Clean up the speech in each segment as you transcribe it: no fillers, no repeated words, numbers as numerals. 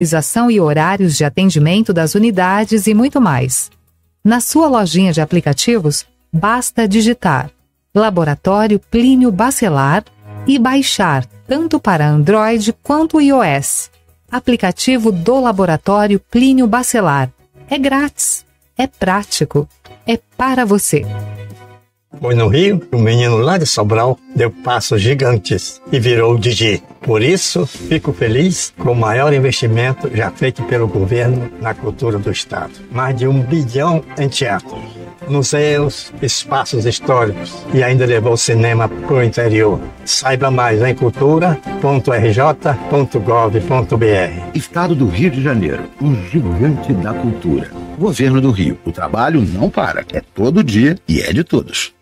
localização e horários de atendimento das unidades e muito mais. Na sua lojinha de aplicativos, basta digitar Laboratório Plínio Bacelar e baixar tanto para Android quanto iOS. Aplicativo do Laboratório Plínio Bacelar. É grátis, é prático, é para você. Foi no Rio, um menino lá de Sobral deu passos gigantes e virou o Didi. Por isso, fico feliz com o maior investimento já feito pelo governo na cultura do Estado. Mais de 1 bilhão em teatro, museus, espaços históricos e ainda levou o cinema para o interior. Saiba mais em cultura.rj.gov.br. Estado do Rio de Janeiro, um gigante da cultura. Governo do Rio, o trabalho não para, é todo dia e é de todos.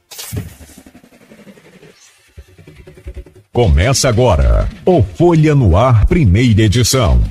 Começa agora o Folha no Ar, primeira edição.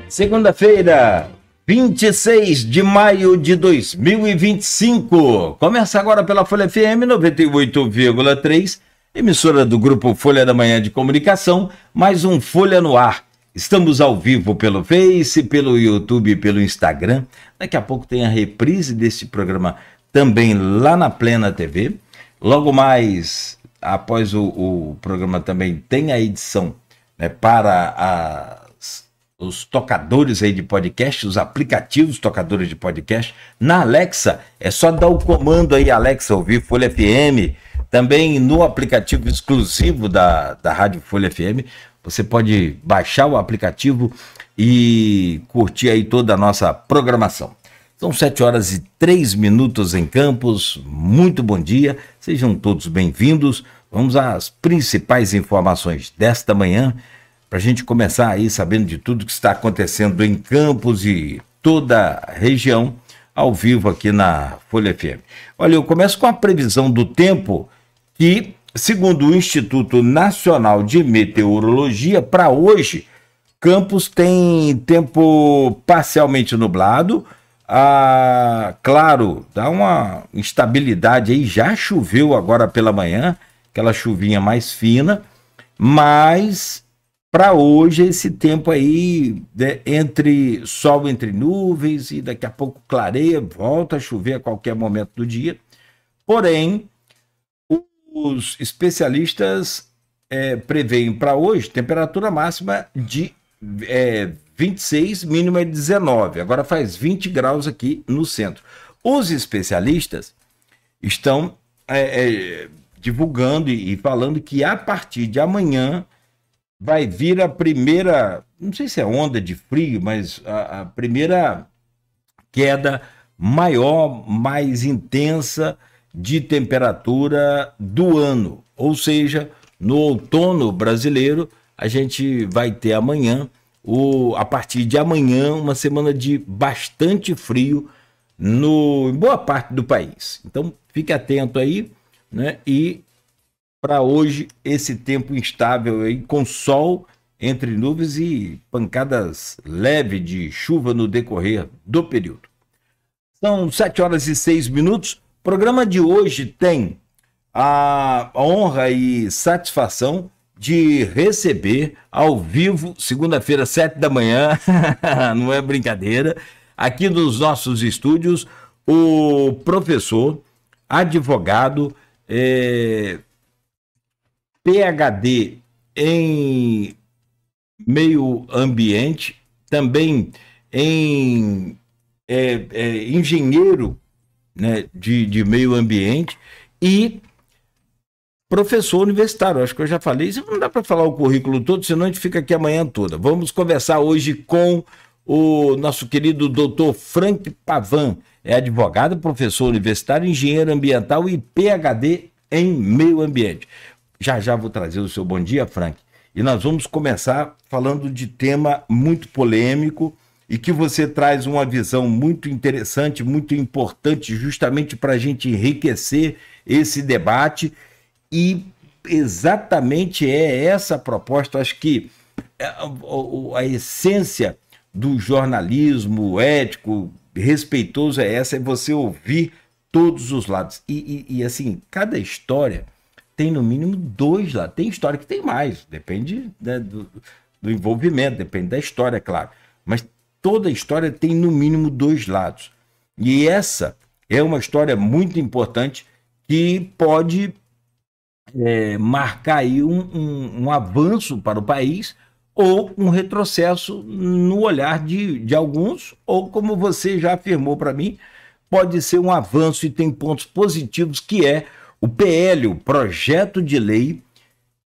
Segunda-feira, 26 de maio de 2025. Começa agora pela Folha FM 98,3, emissora do Grupo Folha da Manhã de Comunicação, mais um Folha no Ar. Estamos ao vivo pelo Face, pelo YouTube e pelo Instagram. Daqui a pouco tem a reprise desse programa também lá na Plena TV. Logo mais, após o programa também tem a edição, né, para os tocadores aí de podcast, os aplicativos tocadores de podcast. Na Alexa, é só dar o comando aí, Alexa, ouvir Folha FM. Também no aplicativo exclusivo da Rádio Folha FM, você pode baixar o aplicativo e curtir aí toda a nossa programação. São 7h03 em Campos. Muito bom dia, sejam todos bem-vindos. Vamos às principais informações desta manhã, para a gente começar aí sabendo de tudo que está acontecendo em Campos e toda a região, ao vivo aqui na Folha FM. Olha, eu começo com a previsão do tempo, que, segundo o Instituto Nacional de Meteorologia, para hoje, Campos tem tempo parcialmente nublado. Claro, dá uma instabilidade aí, já choveu agora pela manhã, aquela chuvinha mais fina, mas para hoje esse tempo aí, né, entre sol entre nuvens e daqui a pouco clareia, volta a chover a qualquer momento do dia. Porém, os especialistas preveem para hoje temperatura máxima de 26, mínima de 19. Agora faz 20 graus aqui no centro. Os especialistas estão divulgando e falando que a partir de amanhã vai vir a primeira, não sei se é onda de frio, mas a primeira queda maior, mais intensa de temperatura do ano. Ou seja, no outono brasileiro, a gente vai ter amanhã, a partir de amanhã, uma semana de bastante frio em boa parte do país. Então, fique atento aí, né? E para hoje, esse tempo instável aí, com sol entre nuvens e pancadas leves de chuva no decorrer do período. São 7h06. O programa de hoje tem a honra e satisfação de receber ao vivo, segunda-feira, 7h, não é brincadeira, aqui nos nossos estúdios, o professor, advogado, PhD em meio ambiente, também em engenheiro, né, de meio ambiente e professor universitário. Acho que eu já falei isso, não dá para falar o currículo todo, senão a gente fica aqui a manhã toda. Vamos conversar hoje com o nosso querido doutor Frank Pavan. É advogado, professor universitário, engenheiro ambiental e PhD em meio ambiente. Já vou trazer o seu bom dia, Frank. E nós vamos começar falando de tema muito polêmico e que você traz uma visão muito interessante, muito importante, justamente para a gente enriquecer esse debate. E exatamente é essa a proposta. Acho que a essência do jornalismo ético, respeitoso é essa, é você ouvir todos os lados. E assim, cada história tem no mínimo 2 lados. Tem história que tem mais, depende, né, do envolvimento, depende da história, claro. Mas toda história tem no mínimo 2 lados. E essa é uma história muito importante que pode marcar aí um avanço para o país ou um retrocesso no olhar de alguns, ou como você já afirmou para mim, pode ser um avanço e tem pontos positivos, que é o PL, o projeto de lei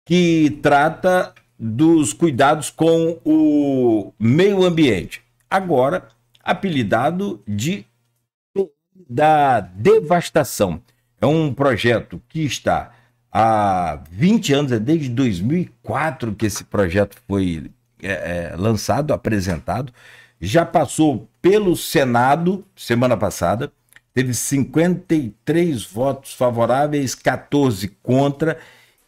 que trata dos cuidados com o meio ambiente, agora apelidado da devastação. É um projeto que está há 20 anos, é desde 2004 que esse projeto foi lançado, apresentado, já passou pelo Senado semana passada, teve 53 votos favoráveis, 14 contra,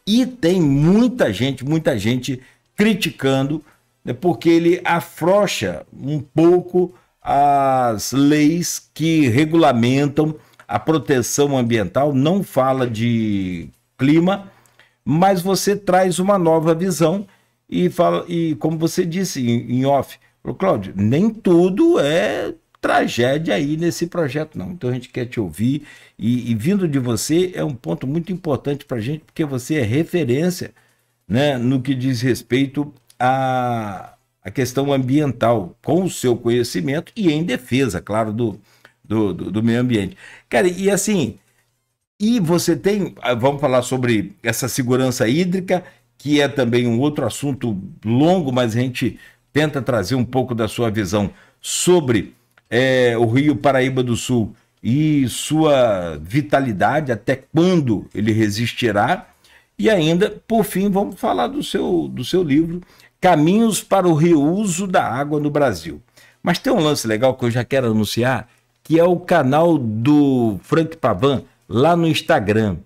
e tem muita gente criticando, né, porque ele afrouxa um pouco as leis que regulamentam a proteção ambiental, não fala de clima, mas você traz uma nova visão e fala, e como você disse em off, Cláudio, nem tudo é tragédia aí nesse projeto, não. Então a gente quer te ouvir e vindo de você é um ponto muito importante para a gente, porque você é referência, né, no que diz respeito à questão ambiental, com o seu conhecimento e em defesa, claro, do meio ambiente. Cara, e assim, e você tem, vamos falar sobre essa segurança hídrica, que é também um outro assunto longo, mas a gente tenta trazer um pouco da sua visão sobre o Rio Paraíba do Sul e sua vitalidade, até quando ele resistirá. E ainda, por fim, vamos falar do seu livro, Caminhos para o Reuso da Água no Brasil. Mas tem um lance legal que eu já quero anunciar, que é o canal do Frank Pavan, lá no Instagram.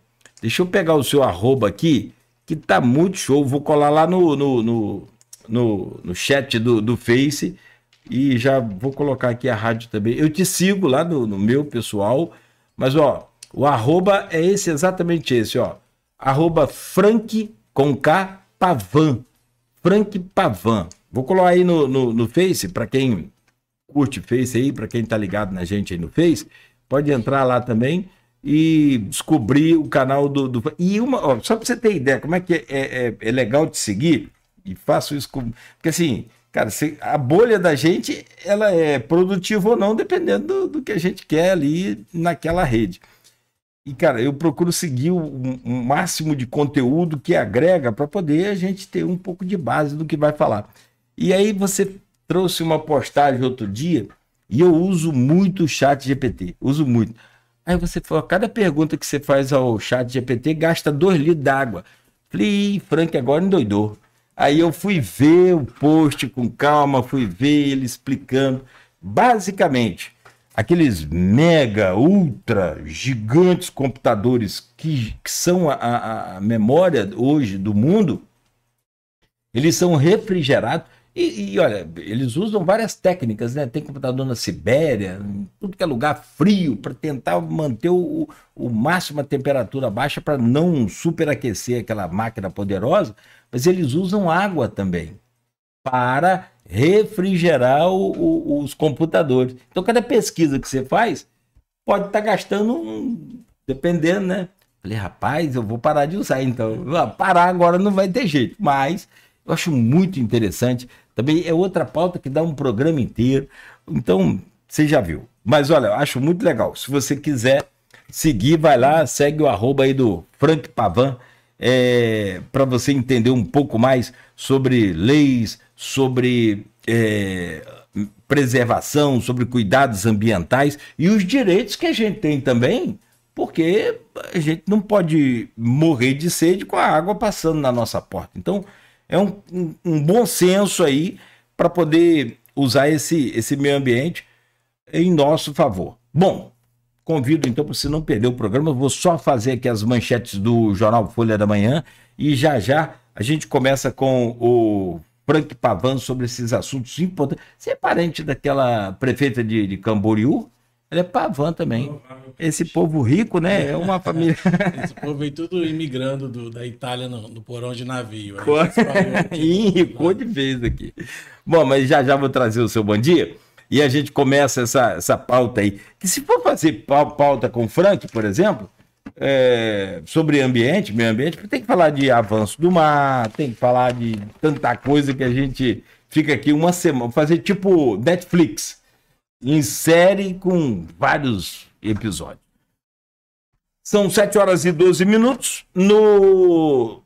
Deixa eu pegar o seu arroba aqui, que tá muito show. Vou colar lá no chat do Face e já vou colocar aqui a rádio também. Eu te sigo lá no meu pessoal, mas ó, o arroba é exatamente esse, ó. Arroba Frank com K Pavan. Frank Pavan. Vou colar aí no Face, para quem curte Face aí, para quem tá ligado na gente aí no Face, pode entrar lá também e descobrir o canal do... E só para você ter ideia, como é que é legal de seguir, e faço isso porque assim, cara, a bolha da gente, ela é produtiva ou não, dependendo do que a gente quer ali naquela rede. E, cara, eu procuro seguir o máximo de conteúdo que agrega para poder a gente ter um pouco de base do que vai falar. E aí você trouxe uma postagem outro dia, e eu uso muito o ChatGPT, uso muito. Aí você falou, cada pergunta que você faz ao ChatGPT gasta 2 litros d'água. Falei, Frank agora endoidou. Aí eu fui ver o post com calma, fui ver ele explicando. Basicamente, aqueles mega, ultra, gigantes computadores que são a memória hoje do mundo, eles são refrigerados. E olha, eles usam várias técnicas, né? Tem computador na Sibéria, em tudo que é lugar frio, para tentar manter o máximo a temperatura baixa para não superaquecer aquela máquina poderosa, mas eles usam água também para refrigerar os computadores. Então, cada pesquisa que você faz pode estar gastando, dependendo, né? Falei, rapaz, eu vou parar de usar, então. Parar agora não vai ter jeito, mas eu acho muito interessante. Também é outra pauta que dá um programa inteiro. Então, você já viu. Mas olha, eu acho muito legal. Se você quiser seguir, vai lá, segue o @ aí do Frank Pavan, para você entender um pouco mais sobre leis, sobre preservação, sobre cuidados ambientais e os direitos que a gente tem também, porque a gente não pode morrer de sede com a água passando na nossa porta. Então, é um bom senso aí para poder usar esse meio ambiente em nosso favor. Bom, convido então para você não perder o programa. Eu vou só fazer aqui as manchetes do Jornal Folha da Manhã e já a gente começa com o Frank Pavan sobre esses assuntos importantes. Você é parente daquela prefeita de Camboriú? Ela é Pavan também. Esse povo rico, né? É uma família. Esse povo veio tudo imigrando da Itália no porão de navio. Enricou de vez aqui. Bom, mas já vou trazer o seu bom dia. E a gente começa essa pauta aí. Que se for fazer pauta com o Frank, por exemplo, sobre ambiente, meio ambiente, tem que falar de avanço do mar, tem que falar de tanta coisa que a gente fica aqui uma semana, fazer tipo Netflix, em série com vários episódios. São 7h12.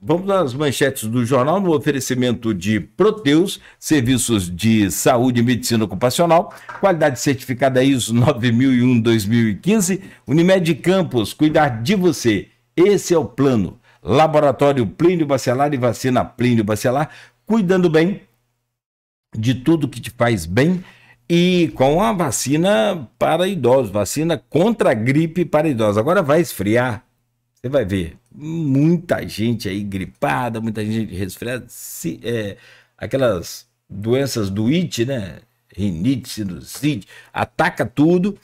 Vamos às manchetes do jornal, no oferecimento de Proteus, serviços de saúde e medicina ocupacional, qualidade certificada ISO 9001-2015, Unimed Campos, cuidar de você. Esse é o plano. Laboratório Plínio Bacelar e vacina Plínio Bacelar, cuidando bem de tudo que te faz bem. E com a vacina para idosos, vacina contra a gripe para idosos. Agora vai esfriar, você vai ver muita gente aí gripada, muita gente resfriada, aquelas doenças do IT, né? Rinite, sinusite, ataca tudo.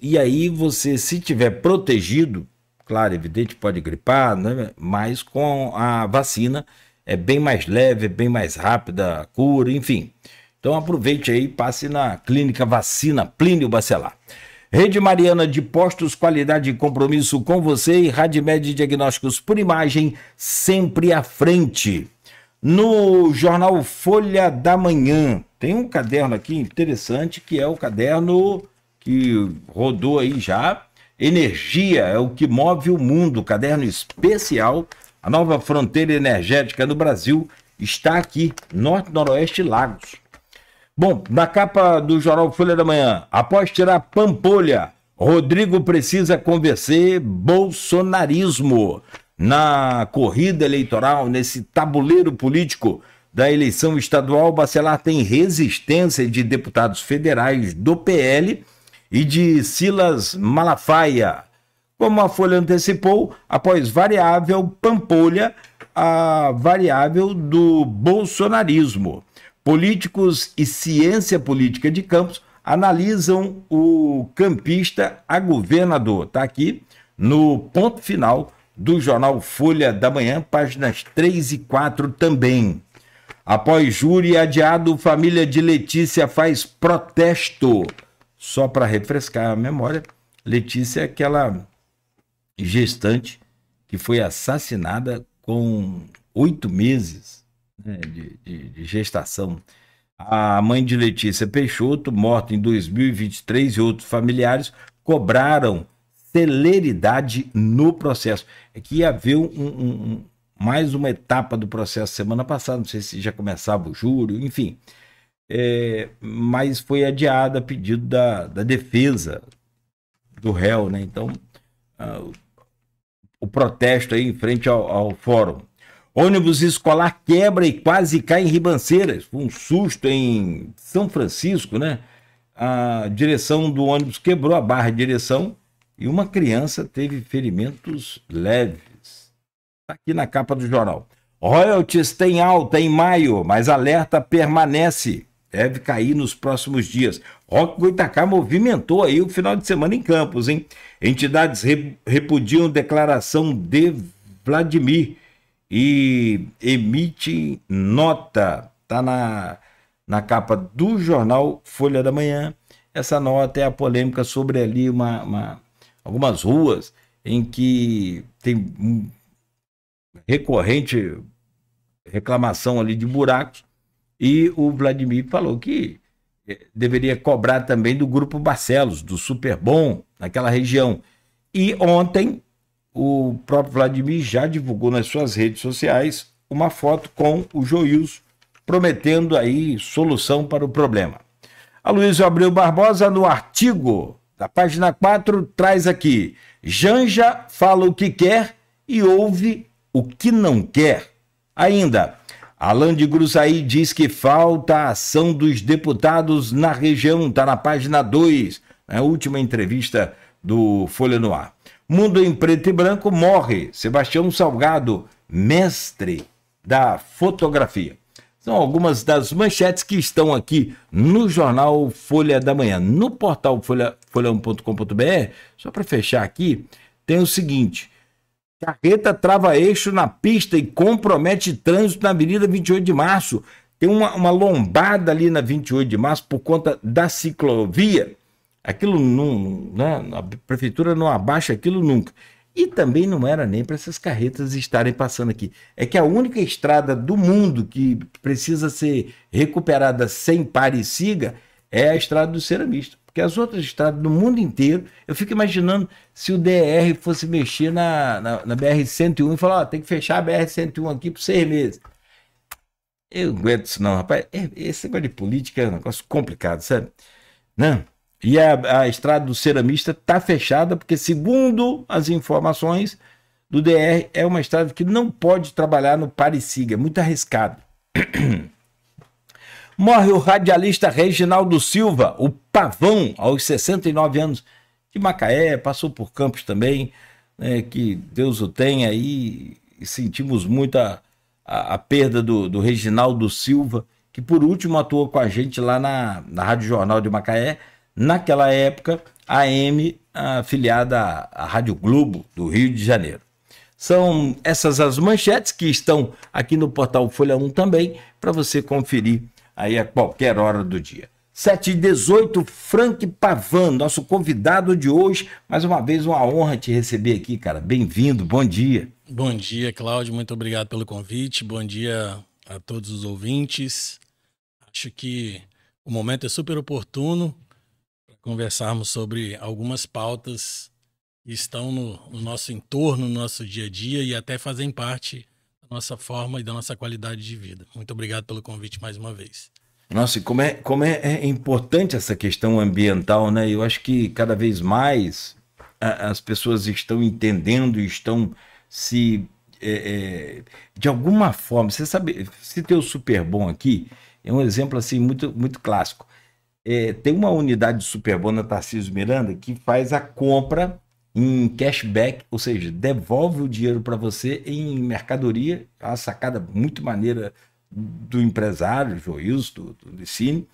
E aí você, se tiver protegido, claro, evidente, pode gripar, né? Mas com a vacina é bem mais leve, bem mais rápida a cura, enfim. Então aproveite aí, passe na clínica Vacina Plínio Bacelar. Rede Mariana de Postos, qualidade e compromisso com você, e Radmed Diagnósticos por Imagem, sempre à frente. No jornal Folha da Manhã, tem um caderno aqui interessante, que é o caderno que rodou aí já. Energia é o que move o mundo, caderno especial. A nova fronteira energética no Brasil está aqui, Norte, Noroeste e Lagos. Bom, na capa do jornal Folha da Manhã, após tirar Pampolha, Rodrigo precisa convencer bolsonarismo. Na corrida eleitoral, nesse tabuleiro político da eleição estadual, Bacelar tem resistência de deputados federais do PL e de Silas Malafaia. Como a Folha antecipou, após variável Pampolha, a variável do bolsonarismo. Políticos e ciência política de Campos analisam o campista a governador. Está aqui no ponto final do jornal Folha da Manhã, páginas 3 e 4 também. Após júri adiado, família de Letícia faz protesto. Só para refrescar a memória, Letícia é aquela gestante que foi assassinada com 8 meses. De gestação. A mãe de Letícia Peixoto, morta em 2023, e outros familiares cobraram celeridade no processo. É que ia haver mais uma etapa do processo semana passada, não sei se já começava o júri, enfim. Mas foi adiada a pedido da defesa do réu, né? Então, o protesto aí em frente ao fórum. Ônibus escolar quebra e quase cai em Ribanceiras. Foi um susto em São Francisco, né? A direção do ônibus quebrou a barra de direção e uma criança teve ferimentos leves. Está aqui na capa do jornal. Royalties tem alta em maio, mas alerta permanece. Deve cair nos próximos dias. Roque Goitacá movimentou aí o final de semana em Campos, hein? Entidades repudiam declaração de Vladimir e emite nota. Está na capa do jornal Folha da Manhã. Essa nota é a polêmica sobre ali algumas ruas em que tem recorrente reclamação ali de buracos. E o Vladimir falou que deveria cobrar também do Grupo Barcelos, do Superbom, naquela região. E ontem, o próprio Vladimir já divulgou nas suas redes sociais uma foto com o Joilson, prometendo aí solução para o problema. A Luísa Abreu Barbosa, no artigo da página 4, traz aqui: Janja fala o que quer e ouve o que não quer. Ainda, Alan de Gruçaí diz que falta a ação dos deputados na região, está na página 2, na última entrevista do Folha no Ar. Mundo em Preto e Branco morre Sebastião Salgado, mestre da fotografia. São algumas das manchetes que estão aqui no jornal Folha da Manhã. No portal folha1.com.br, só para fechar aqui, tem o seguinte: carreta trava eixo na pista e compromete trânsito na Avenida 28 de Março. Tem uma lombada ali na 28 de Março por conta da ciclovia. Aquilo não, né? A prefeitura não abaixa aquilo nunca. E também não era nem para essas carretas estarem passando aqui. É que a única estrada do mundo que precisa ser recuperada sem pare e siga é a estrada do Ceramista. Porque as outras estradas do mundo inteiro, eu fico imaginando se o DR fosse mexer na BR-101 e falar, tem que fechar a BR-101 aqui por 6 meses. Eu não aguento isso não, rapaz. Esse negócio de política é um negócio complicado, sabe? Não. E a estrada do Ceramista está fechada porque, segundo as informações do DR, é uma estrada que não pode trabalhar no pare e siga, é muito arriscado. Morre o radialista Reginaldo Silva, o Pavão, aos 69 anos, de Macaé, passou por Campos também, né, que Deus o tenha aí, e sentimos muito a perda do Reginaldo Silva, que por último atuou com a gente lá na Rádio Jornal de Macaé, naquela época, a AM, afiliada à Rádio Globo, do Rio de Janeiro. São essas as manchetes que estão aqui no portal Folha 1 também, para você conferir aí a qualquer hora do dia. 7h18, Frank Pavan, nosso convidado de hoje. Mais uma vez, uma honra te receber aqui, cara. Bem-vindo, bom dia. Bom dia, Cláudio. Muito obrigado pelo convite. Bom dia a todos os ouvintes. Acho que o momento é super oportuno para conversarmos sobre algumas pautas que estão no nosso entorno, no nosso dia a dia e até fazem parte da nossa forma e da nossa qualidade de vida. Muito obrigado pelo convite mais uma vez. Nossa, e como é importante essa questão ambiental, né? Eu acho que cada vez mais as pessoas estão entendendo e estão se... de alguma forma, você sabe, se tem o Superbom aqui, é um exemplo assim muito, muito clássico. Tem uma unidade de Superbom na Tarcísio Miranda que faz a compra em cashback, ou seja, devolve o dinheiro para você em mercadoria, uma sacada muito maneira do empresário, Joilson, do Licine,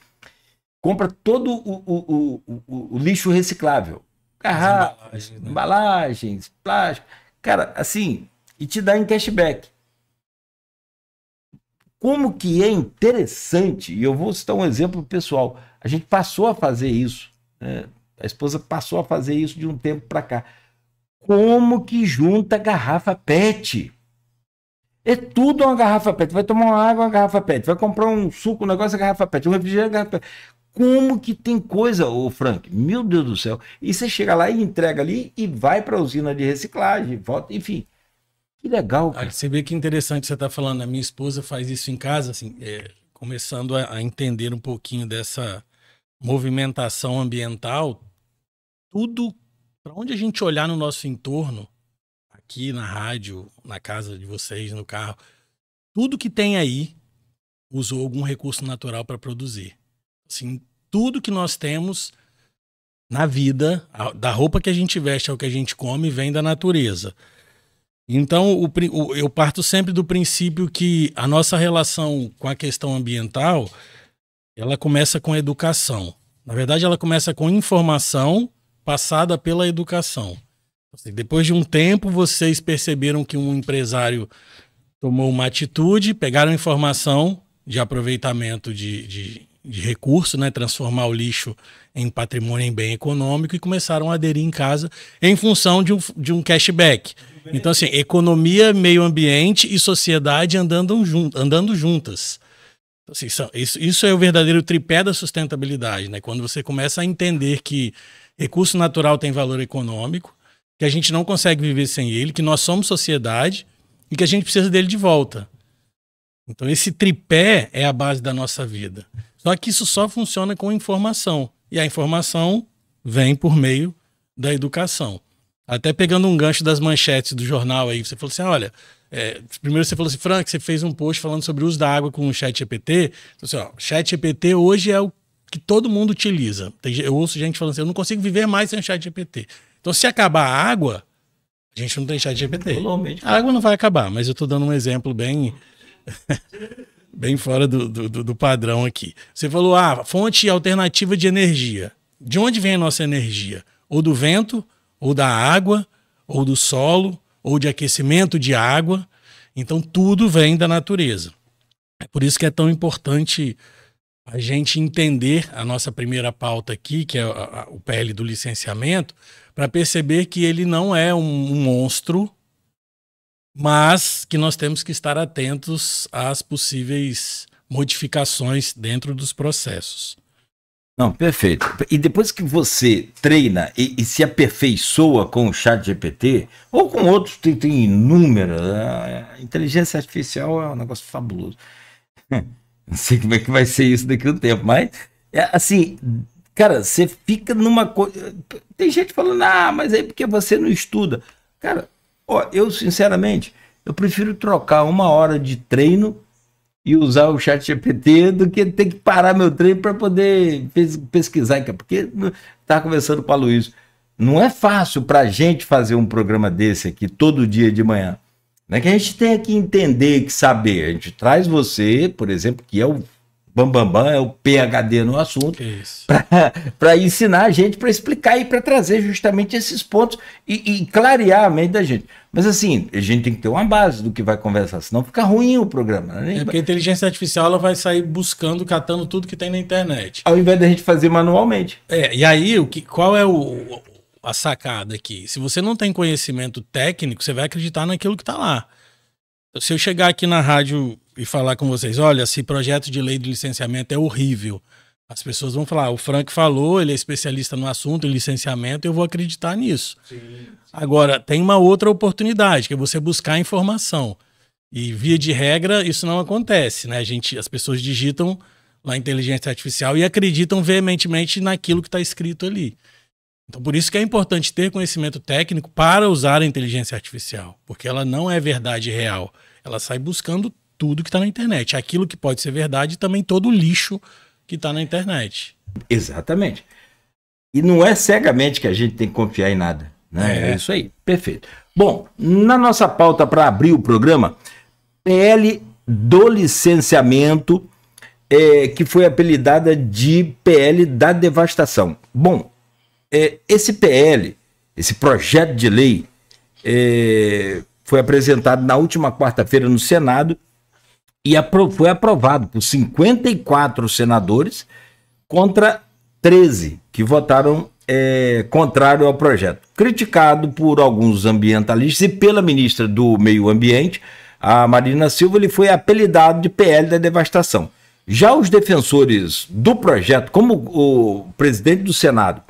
compra todo o lixo reciclável, garrafas, embalagens, plástico, cara, assim, e te dá em cashback. Como que é interessante, e eu vou citar um exemplo pessoal, a gente passou a fazer isso, né? A esposa passou a fazer isso de um tempo para cá. Como que junta garrafa PET? É tudo uma garrafa PET. Vai tomar uma água, uma garrafa PET. Vai comprar um suco, um negócio, garrafa PET. Um refrigerante, garrafa PET. Como que tem coisa, ô Frank? Meu Deus do céu. E você chega lá e entrega ali e vai para a usina de reciclagem, volta, enfim. Que legal, cara. Você vê que interessante você tá falando. A minha esposa faz isso em casa, assim, começando a entender um pouquinho dessa movimentação ambiental. Tudo, para onde a gente olhar no nosso entorno, aqui na rádio, na casa de vocês, no carro, tudo que tem aí usou algum recurso natural para produzir. Assim, tudo que nós temos na vida, da roupa que a gente veste ao que a gente come, vem da natureza. Então, eu parto sempre do princípio que a nossa relação com a questão ambiental, ela começa com educação. Na verdade, ela começa com informação passada pela educação. Depois de um tempo, vocês perceberam que um empresário tomou uma atitude, pegaram informação de aproveitamento de recurso, né, transformar o lixo em patrimônio, em bem econômico, e começaram a aderir em casa em função de um cashback. Então, assim, economia, meio ambiente e sociedade andando juntas. Então, assim, isso é o verdadeiro tripé da sustentabilidade, né? Quando você começa a entender que recurso natural tem valor econômico, que a gente não consegue viver sem ele, que nós somos sociedade e que a gente precisa dele de volta. Então esse tripé é a base da nossa vida. Só que isso só funciona com informação. E a informação vem por meio da educação. Até pegando um gancho das manchetes do jornal aí, você falou assim, olha, primeiro você falou assim, Frank, você fez um post falando sobre o uso da água com o ChatGPT. Então, assim, o ChatGPT hoje é o que todo mundo utiliza. Eu ouço gente falando assim, eu não consigo viver mais sem o ChatGPT. Então, se acabar a água, a gente não tem ChatGPT. A água não vai acabar, mas eu estou dando um exemplo bem, bem fora do padrão aqui. Você falou, fonte alternativa de energia. De onde vem a nossa energia? Ou do vento, ou da água, ou do solo, ou de aquecimento de água. Então, tudo vem da natureza. É por isso que é tão importante a gente entender a nossa primeira pauta aqui, que é o PL do licenciamento, para perceber que ele não é um monstro, mas que nós temos que estar atentos às possíveis modificações dentro dos processos. Não, perfeito. E depois que você treina e se aperfeiçoa com o ChatGPT, ou com outros, tem inúmeras, a inteligência artificial é um negócio fabuloso. Não sei como é que vai ser isso daqui a um tempo, mas, assim, cara, você fica numa coisa... Tem gente falando, mas aí porque você não estuda. Cara, eu, sinceramente, eu prefiro trocar 1 hora de treino e usar o ChatGPT do que ter que parar meu treino para poder pesquisar. Porque, estava conversando com a Luiz, não é fácil para a gente fazer um programa desse aqui todo dia de manhã. Não é que a gente tenha que entender, que saber. A gente traz você, por exemplo, que é o bambambam, é o PhD no assunto, para ensinar a gente, para explicar e para trazer justamente esses pontos e clarear a mente da gente. Mas assim, a gente tem que ter uma base do que vai conversar, senão fica ruim o programa. Né? Porque a inteligência artificial ela vai sair buscando, catando tudo que tem na internet. Ao invés da gente fazer manualmente. E aí, qual é a sacada aqui? Se você não tem conhecimento técnico, você vai acreditar naquilo que está lá. Se eu chegar aqui na rádio e falar com vocês, olha, esse projeto de lei de licenciamento é horrível, as pessoas vão falar, o Frank falou, ele é especialista no assunto, em licenciamento, eu vou acreditar nisso. Sim. Agora, tem uma outra oportunidade, que é você buscar informação. E, via de regra, isso não acontece, né? As pessoas digitam lá inteligência artificial e acreditam veementemente naquilo que está escrito ali. Então, por isso que é importante ter conhecimento técnico para usar a inteligência artificial, porque ela não é verdade real. Ela sai buscando tudo que está na internet. Aquilo que pode ser verdade e também todo o lixo que está na internet. Exatamente. E não é cegamente que a gente tem que confiar em nada. Né? É isso aí. Perfeito. Bom, na nossa pauta para abrir o programa, PL do licenciamento, que foi apelidada de PL da devastação. Bom, esse PL, esse projeto de lei, foi apresentado na última quarta-feira no Senado e foi aprovado por 54 senadores contra 13 que votaram contrário ao projeto. Criticado por alguns ambientalistas e pela ministra do Meio Ambiente, a Marina Silva, ele foi apelidado de PL da devastação. Já os defensores do projeto, como o presidente do Senado,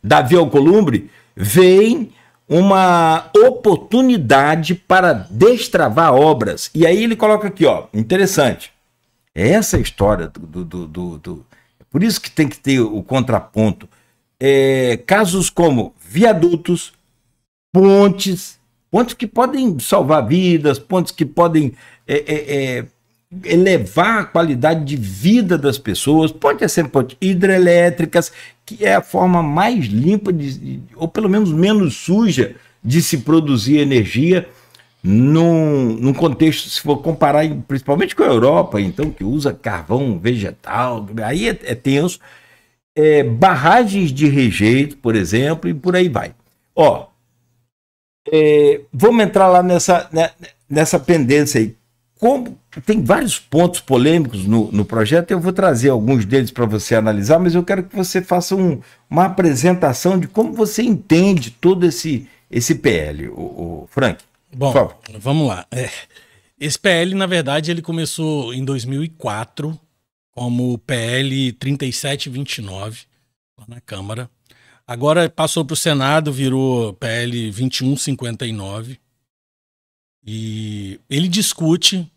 Davi Alcolumbre, veem uma oportunidade para destravar obras. E aí ele coloca aqui, interessante. É essa a história por isso que tem que ter o contraponto. Casos como viadutos, pontes que podem salvar vidas, pontes que podem elevar a qualidade de vida das pessoas, pode ser pontes hidrelétricas, que é a forma mais limpa, ou pelo menos menos suja, de se produzir energia. num contexto, se for comparar principalmente com a Europa, então, que usa carvão vegetal, aí é tenso, barragens de rejeito, por exemplo, e por aí vai. Ó, vamos entrar lá nessa pendência aí. Como tem vários pontos polêmicos no projeto, eu vou trazer alguns deles para você analisar, mas eu quero que você faça uma apresentação de como você entende todo esse PL, o Frank. Bom, vamos lá. Esse PL, na verdade, ele começou em 2004 como PL 3729, lá na Câmara. Agora passou para o Senado, virou PL 2159. E ele discute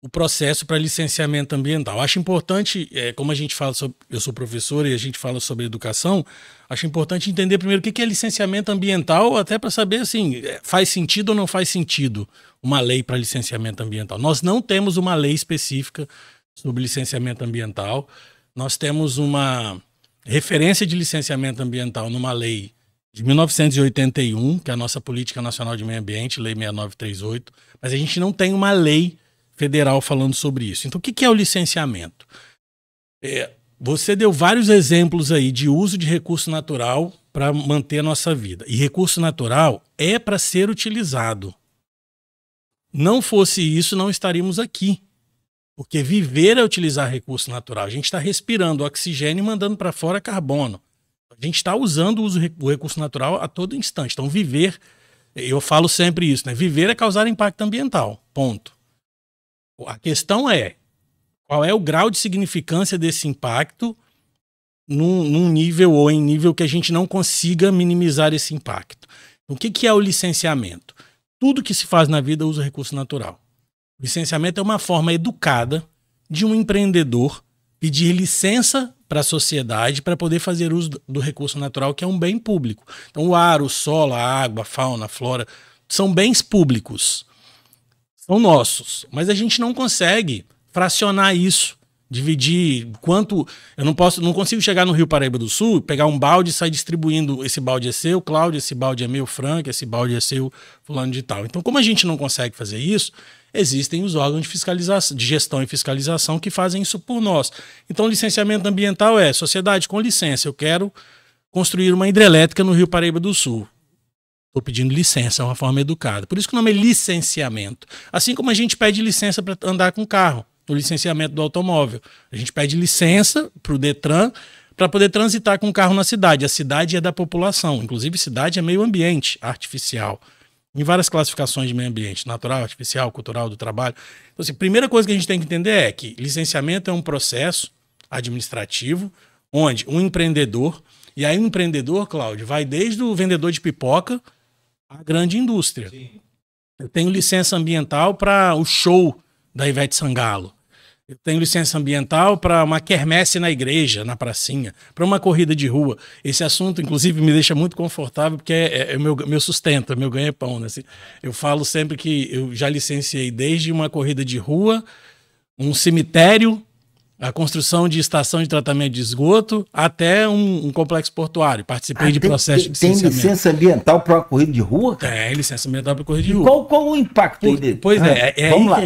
o processo para licenciamento ambiental. Acho importante, como a gente fala sobre, eu sou professor e a gente fala sobre educação, acho importante entender primeiro o que é licenciamento ambiental, até para saber assim, faz sentido ou não faz sentido uma lei para licenciamento ambiental. Nós não temos uma lei específica sobre licenciamento ambiental, nós temos uma referência de licenciamento ambiental numa lei de 1981, que é a nossa Política Nacional de Meio Ambiente, Lei 6938, mas a gente não tem uma lei federal falando sobre isso. Então, o que é o licenciamento? Você deu vários exemplos aí de uso de recurso natural para manter a nossa vida. E recurso natural é para ser utilizado. Não fosse isso, não estaríamos aqui. Porque viver é utilizar recurso natural. A gente está respirando oxigênio e mandando para fora carbono. A gente está usando o recurso natural a todo instante. Então, viver, eu falo sempre isso, né? Viver é causar impacto ambiental. Ponto. A questão é, qual é o grau de significância desse impacto num nível ou em nível que a gente não consiga minimizar esse impacto. Então, o que é o licenciamento? Tudo que se faz na vida usa recurso natural. O licenciamento é uma forma educada de um empreendedor pedir licença para a sociedade para poder fazer uso do recurso natural, que é um bem público. Então, o ar, o solo, a água, a fauna, a flora, são bens públicos. São nossos. Mas a gente não consegue fracionar isso, dividir quanto... Eu não consigo chegar no Rio Paraíba do Sul, pegar um balde e sair distribuindo. Esse balde é seu, Cláudio, esse balde é meu, Frank, esse balde é seu, fulano de tal. Então, como a gente não consegue fazer isso, existem os órgãos de fiscalização, de gestão e fiscalização que fazem isso por nós. Então, licenciamento ambiental é, sociedade, com licença, eu quero construir uma hidrelétrica no Rio Paraíba do Sul. Estou pedindo licença, é uma forma educada. Por isso que o nome é licenciamento. Assim como a gente pede licença para andar com carro, no licenciamento do automóvel. A gente pede licença para o Detran para poder transitar com o carro na cidade. A cidade é da população. Inclusive, cidade é meio ambiente artificial. Em várias classificações de meio ambiente, natural, artificial, cultural, do trabalho. Então, assim, a primeira coisa que a gente tem que entender é que licenciamento é um processo administrativo onde um empreendedor, e aí o empreendedor, Cláudio, vai desde o vendedor de pipoca à grande indústria. Sim. Eu tenho licença ambiental para o show da Ivete Sangalo. Eu tenho licença ambiental para uma quermesse na igreja, na pracinha, para uma corrida de rua. Esse assunto, inclusive, me deixa muito confortável, porque é meu sustento, é meu ganha-pão. Né? Assim, eu falo sempre que eu já licenciei desde uma corrida de rua, um cemitério, a construção de estação de tratamento de esgoto, até um complexo portuário. Participei de processo de licenciamento. Tem licença ambiental para uma corrida de rua? Tem licença ambiental para corrida de rua. Qual o impacto aí dele? Pois vamos lá.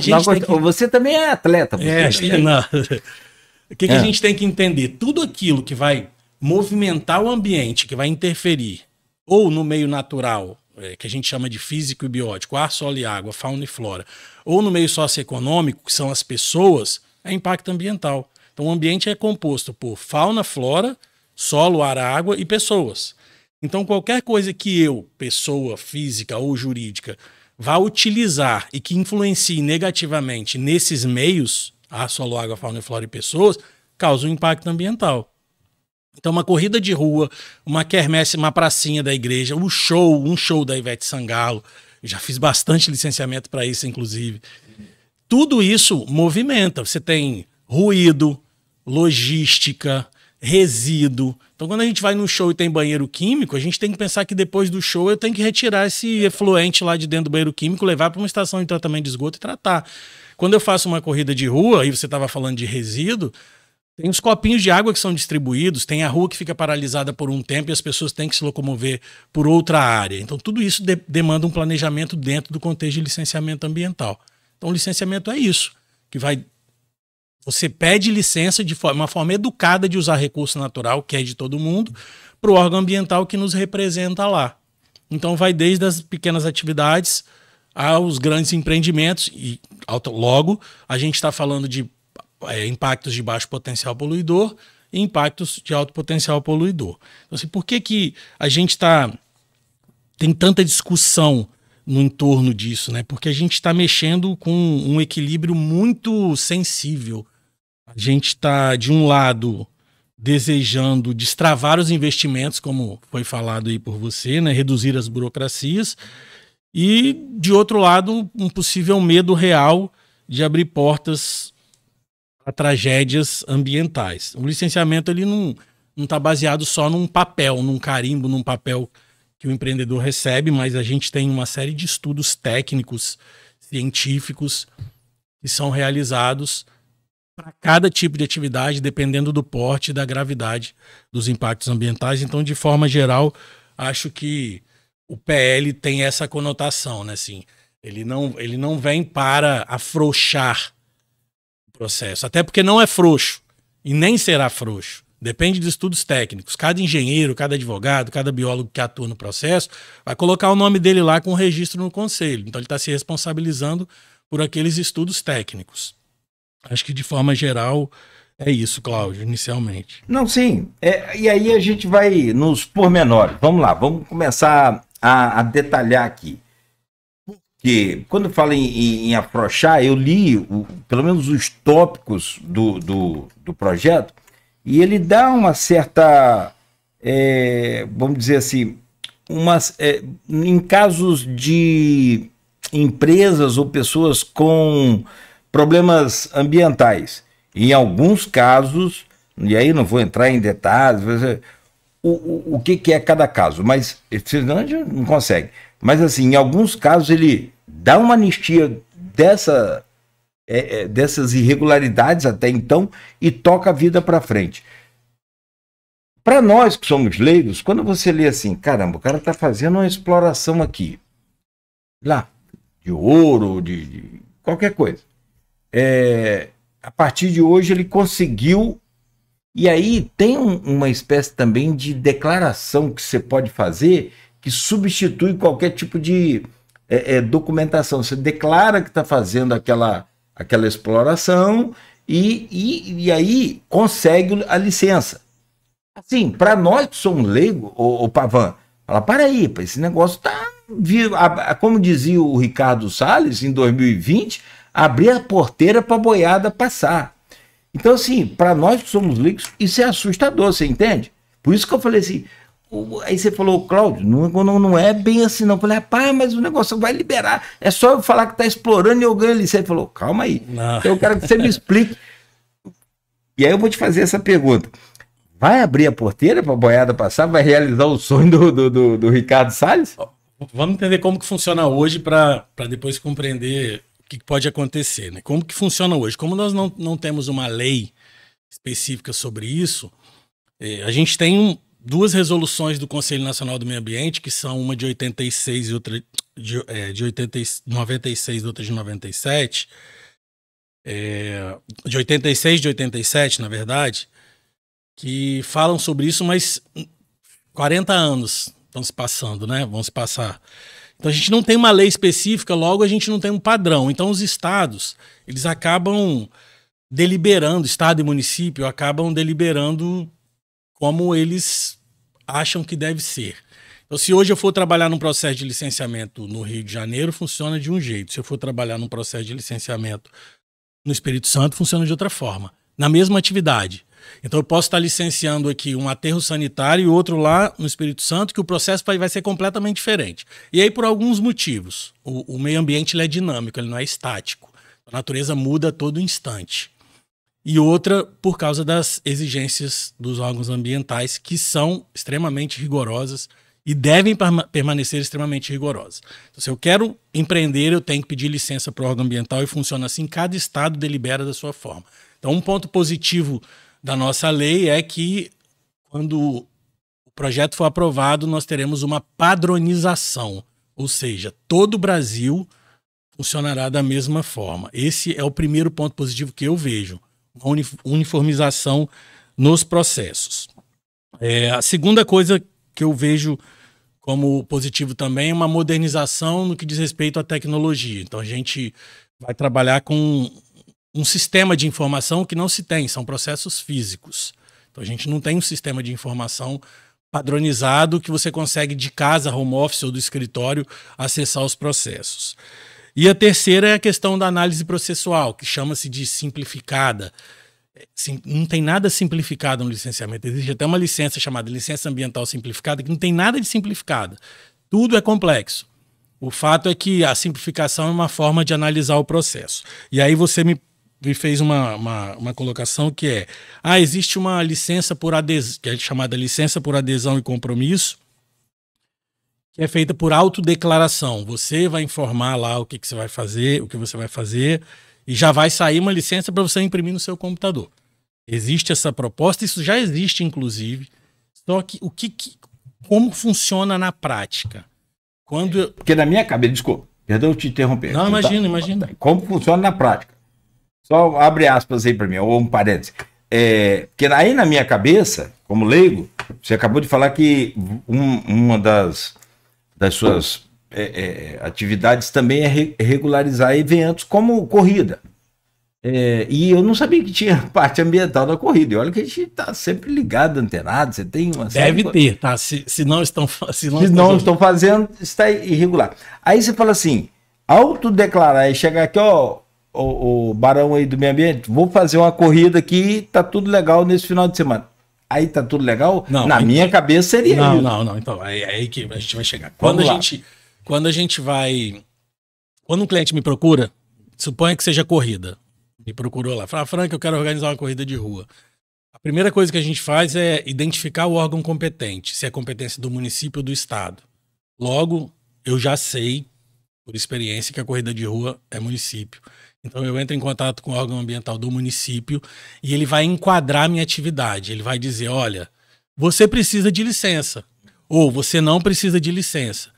Você também é atleta. O que a gente tem que entender? Tudo aquilo que vai movimentar o ambiente, que vai interferir, ou no meio natural, que a gente chama de físico e biótico, ar, solo e água, fauna e flora, ou no meio socioeconômico, que são as pessoas, é impacto ambiental. Então o ambiente é composto por fauna, flora, solo, ar, água e pessoas. Então qualquer coisa que eu, pessoa física ou jurídica, vá utilizar e que influencie negativamente nesses meios, ar, solo, água, fauna, flora e pessoas, causa um impacto ambiental. Então uma corrida de rua, uma quermesse, uma pracinha da igreja, um show da Ivete Sangalo, eu já fiz bastante licenciamento para isso, inclusive. Tudo isso movimenta. Você tem ruído, logística, resíduo. Então, quando a gente vai no show e tem banheiro químico, a gente tem que pensar que depois do show eu tenho que retirar esse efluente lá de dentro do banheiro químico, levar para uma estação de tratamento de esgoto e tratar. Quando eu faço uma corrida de rua, e você estava falando de resíduo, Tem os copinhos de água que são distribuídos, tem a rua que fica paralisada por um tempo e as pessoas têm que se locomover por outra área. Então, tudo isso demanda um planejamento dentro do contexto de licenciamento ambiental. Então, o licenciamento é isso, que vai... Você pede licença de uma forma educada de usar recurso natural, que é de todo mundo, para o órgão ambiental que nos representa lá. Então, vai desde as pequenas atividades aos grandes empreendimentos e, logo, a gente está falando de impactos de baixo potencial poluidor e impactos de alto potencial poluidor. Então, assim, por que a gente tem tanta discussão no entorno disso, né? Porque a gente está mexendo com um equilíbrio muito sensível. A gente está, de um lado, desejando destravar os investimentos, como foi falado aí por você, né? Reduzir as burocracias, e, de outro lado, um possível medo real de abrir portas a tragédias ambientais. O licenciamento ele não está baseado só num papel, num carimbo, num papel que o empreendedor recebe, mas a gente tem uma série de estudos técnicos, científicos, que são realizados para cada tipo de atividade, dependendo do porte e da gravidade dos impactos ambientais. Então, de forma geral, acho que o PL tem essa conotação, né? Assim, ele não vem para afrouxar o processo, até porque não é frouxo e nem será frouxo. Depende de estudos técnicos. Cada engenheiro, cada advogado, cada biólogo que atua no processo vai colocar o nome dele lá com o registro no conselho. Então ele está se responsabilizando por aqueles estudos técnicos. Acho que de forma geral é isso, Cláudio, inicialmente. Não, sim. E aí a gente vai nos pormenores. Vamos lá, vamos começar a detalhar aqui. Porque quando fala em afrouxar, eu li pelo menos os tópicos do projeto, e ele dá uma certa, vamos dizer assim, em casos de empresas ou pessoas com problemas ambientais, em alguns casos, e aí não vou entrar em detalhes, o que é cada caso, mas senão a gente não consegue. Mas assim, em alguns casos ele dá uma anistia dessas irregularidades até então e toca a vida para frente. Para nós que somos leigos, quando você lê assim, caramba, o cara está fazendo uma exploração aqui, lá, de ouro, de qualquer coisa. A partir de hoje ele conseguiu, e aí tem uma espécie também de declaração que você pode fazer que substitui qualquer tipo de documentação. Você declara que está fazendo aquela exploração e aí consegue a licença. Assim, para nós que somos leigos, o Pavan, fala, para aí, esse negócio tá... Como dizia o Ricardo Salles, em 2020, abrir a porteira para a boiada passar. Então, assim, para nós que somos leigos, isso é assustador, você entende? Por isso que eu falei assim, aí você falou, Cláudio, não é bem assim não. Eu falei, rapaz, mas o negócio vai liberar, é só eu falar que está explorando e eu ganho licença. Ele falou, calma aí, eu quero que você me explique. E aí eu vou te fazer essa pergunta. Vai abrir a porteira para a boiada passar? Vai realizar o sonho do Ricardo Salles? Vamos entender como que funciona hoje para depois compreender o que pode acontecer, né? Como que funciona hoje? Como nós não temos uma lei específica sobre isso, a gente tem duas resoluções do Conselho Nacional do Meio Ambiente, que são uma de 86 e outra de 96 e outra de 97, de 86 e de 87, na verdade, que falam sobre isso, mas 40 anos estão se passando, né? Vão se passar. Então a gente não tem uma lei específica, logo a gente não tem um padrão. Então os estados, eles acabam deliberando, estado e município acabam deliberando como eles acham que deve ser. Então se hoje eu for trabalhar num processo de licenciamento no Rio de Janeiro, funciona de um jeito. Se eu for trabalhar num processo de licenciamento no Espírito Santo, funciona de outra forma. Na mesma atividade. Então eu posso estar licenciando aqui um aterro sanitário e outro lá no Espírito Santo, que o processo vai ser completamente diferente. E aí por alguns motivos. O meio ambiente ele é dinâmico, ele não é estático. A natureza muda a todo instante. E outra por causa das exigências dos órgãos ambientais, que são extremamente rigorosas e devem permanecer extremamente rigorosas. Então, se eu quero empreender, eu tenho que pedir licença para o órgão ambiental e funciona assim, cada estado delibera da sua forma. Então um ponto positivo da nossa lei é que quando o projeto for aprovado, nós teremos uma padronização, ou seja, todo o Brasil funcionará da mesma forma. Esse é o primeiro ponto positivo que eu vejo, uma uniformização nos processos. A segunda coisa que eu vejo como positivo também é uma modernização no que diz respeito à tecnologia. Então a gente vai trabalhar com um sistema de informação que não se tem, são processos físicos. Então a gente não tem um sistema de informação padronizado que você consegue de casa, home office ou do escritório acessar os processos. E a terceira é a questão da análise processual, que chama-se de simplificada. Não tem nada simplificado no licenciamento. Existe até uma licença chamada licença ambiental simplificada, que não tem nada de simplificada. Tudo é complexo. O fato é que a simplificação é uma forma de analisar o processo. E aí você me fez uma colocação que é: existe uma licença por adesão, que é chamada licença por adesão e compromisso, que é feita por autodeclaração. Você vai informar lá o que você vai fazer, o que você vai fazer, e já vai sair uma licença para você imprimir no seu computador. Existe essa proposta, isso já existe, inclusive. Só que como funciona na prática? Porque na minha cabeça, desculpa, perdão te interromper. Não, imagina. Como funciona na prática? Só abre aspas aí para mim, ou um parênteses. Porque aí na minha cabeça, como leigo, você acabou de falar que uma das suas atividades também é regularizar eventos como corrida. E eu não sabia que tinha parte ambiental da corrida. E olha que a gente está sempre ligado, antenado. Você tem uma Deve ter, tá? Se não estão fazendo, está irregular. Aí você fala assim, autodeclarar e chegar aqui, o barão aí do meio ambiente, vou fazer uma corrida aqui, tá tudo legal nesse final de semana. Aí tá tudo legal? Não, na minha cabeça seria isso. Não. Então, é aí que a gente vai chegar. Quando um cliente me procura, suponha que seja corrida, me procurou lá, fala: Frank, eu quero organizar uma corrida de rua. A primeira coisa que a gente faz é identificar o órgão competente, se é competência do município ou do estado. Logo, eu já sei, por experiência, que a corrida de rua é município. Então eu entro em contato com o órgão ambiental do município e ele vai enquadrar a minha atividade. Ele vai dizer: olha, você precisa de licença, ou você não precisa de licença.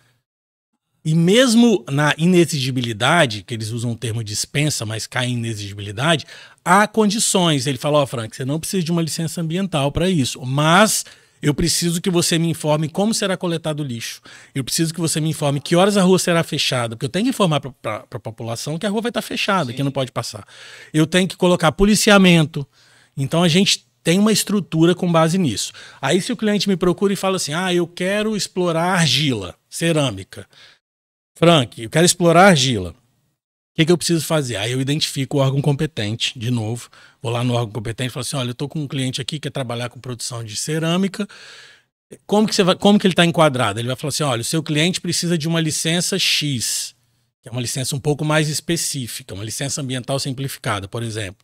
E mesmo na inexigibilidade, que eles usam o termo dispensa, mas cai em inexigibilidade, há condições. Ele fala: Frank, você não precisa de uma licença ambiental para isso, mas eu preciso que você me informe como será coletado o lixo. Eu preciso que você me informe que horas a rua será fechada, porque eu tenho que informar para a população que a rua vai estar fechada, que não pode passar. Eu tenho que colocar policiamento. Então a gente tem uma estrutura com base nisso. Aí se o cliente me procura e fala assim: eu quero explorar argila, cerâmica. Frank, eu quero explorar argila. O que eu preciso fazer? Aí eu identifico o órgão competente, de novo. Vou lá no órgão competente e falo assim: olha, eu estou com um cliente aqui que quer trabalhar com produção de cerâmica. Como que ele está enquadrado? Ele vai falar assim: olha, o seu cliente precisa de uma licença X, que é uma licença um pouco mais específica, uma licença ambiental simplificada, por exemplo.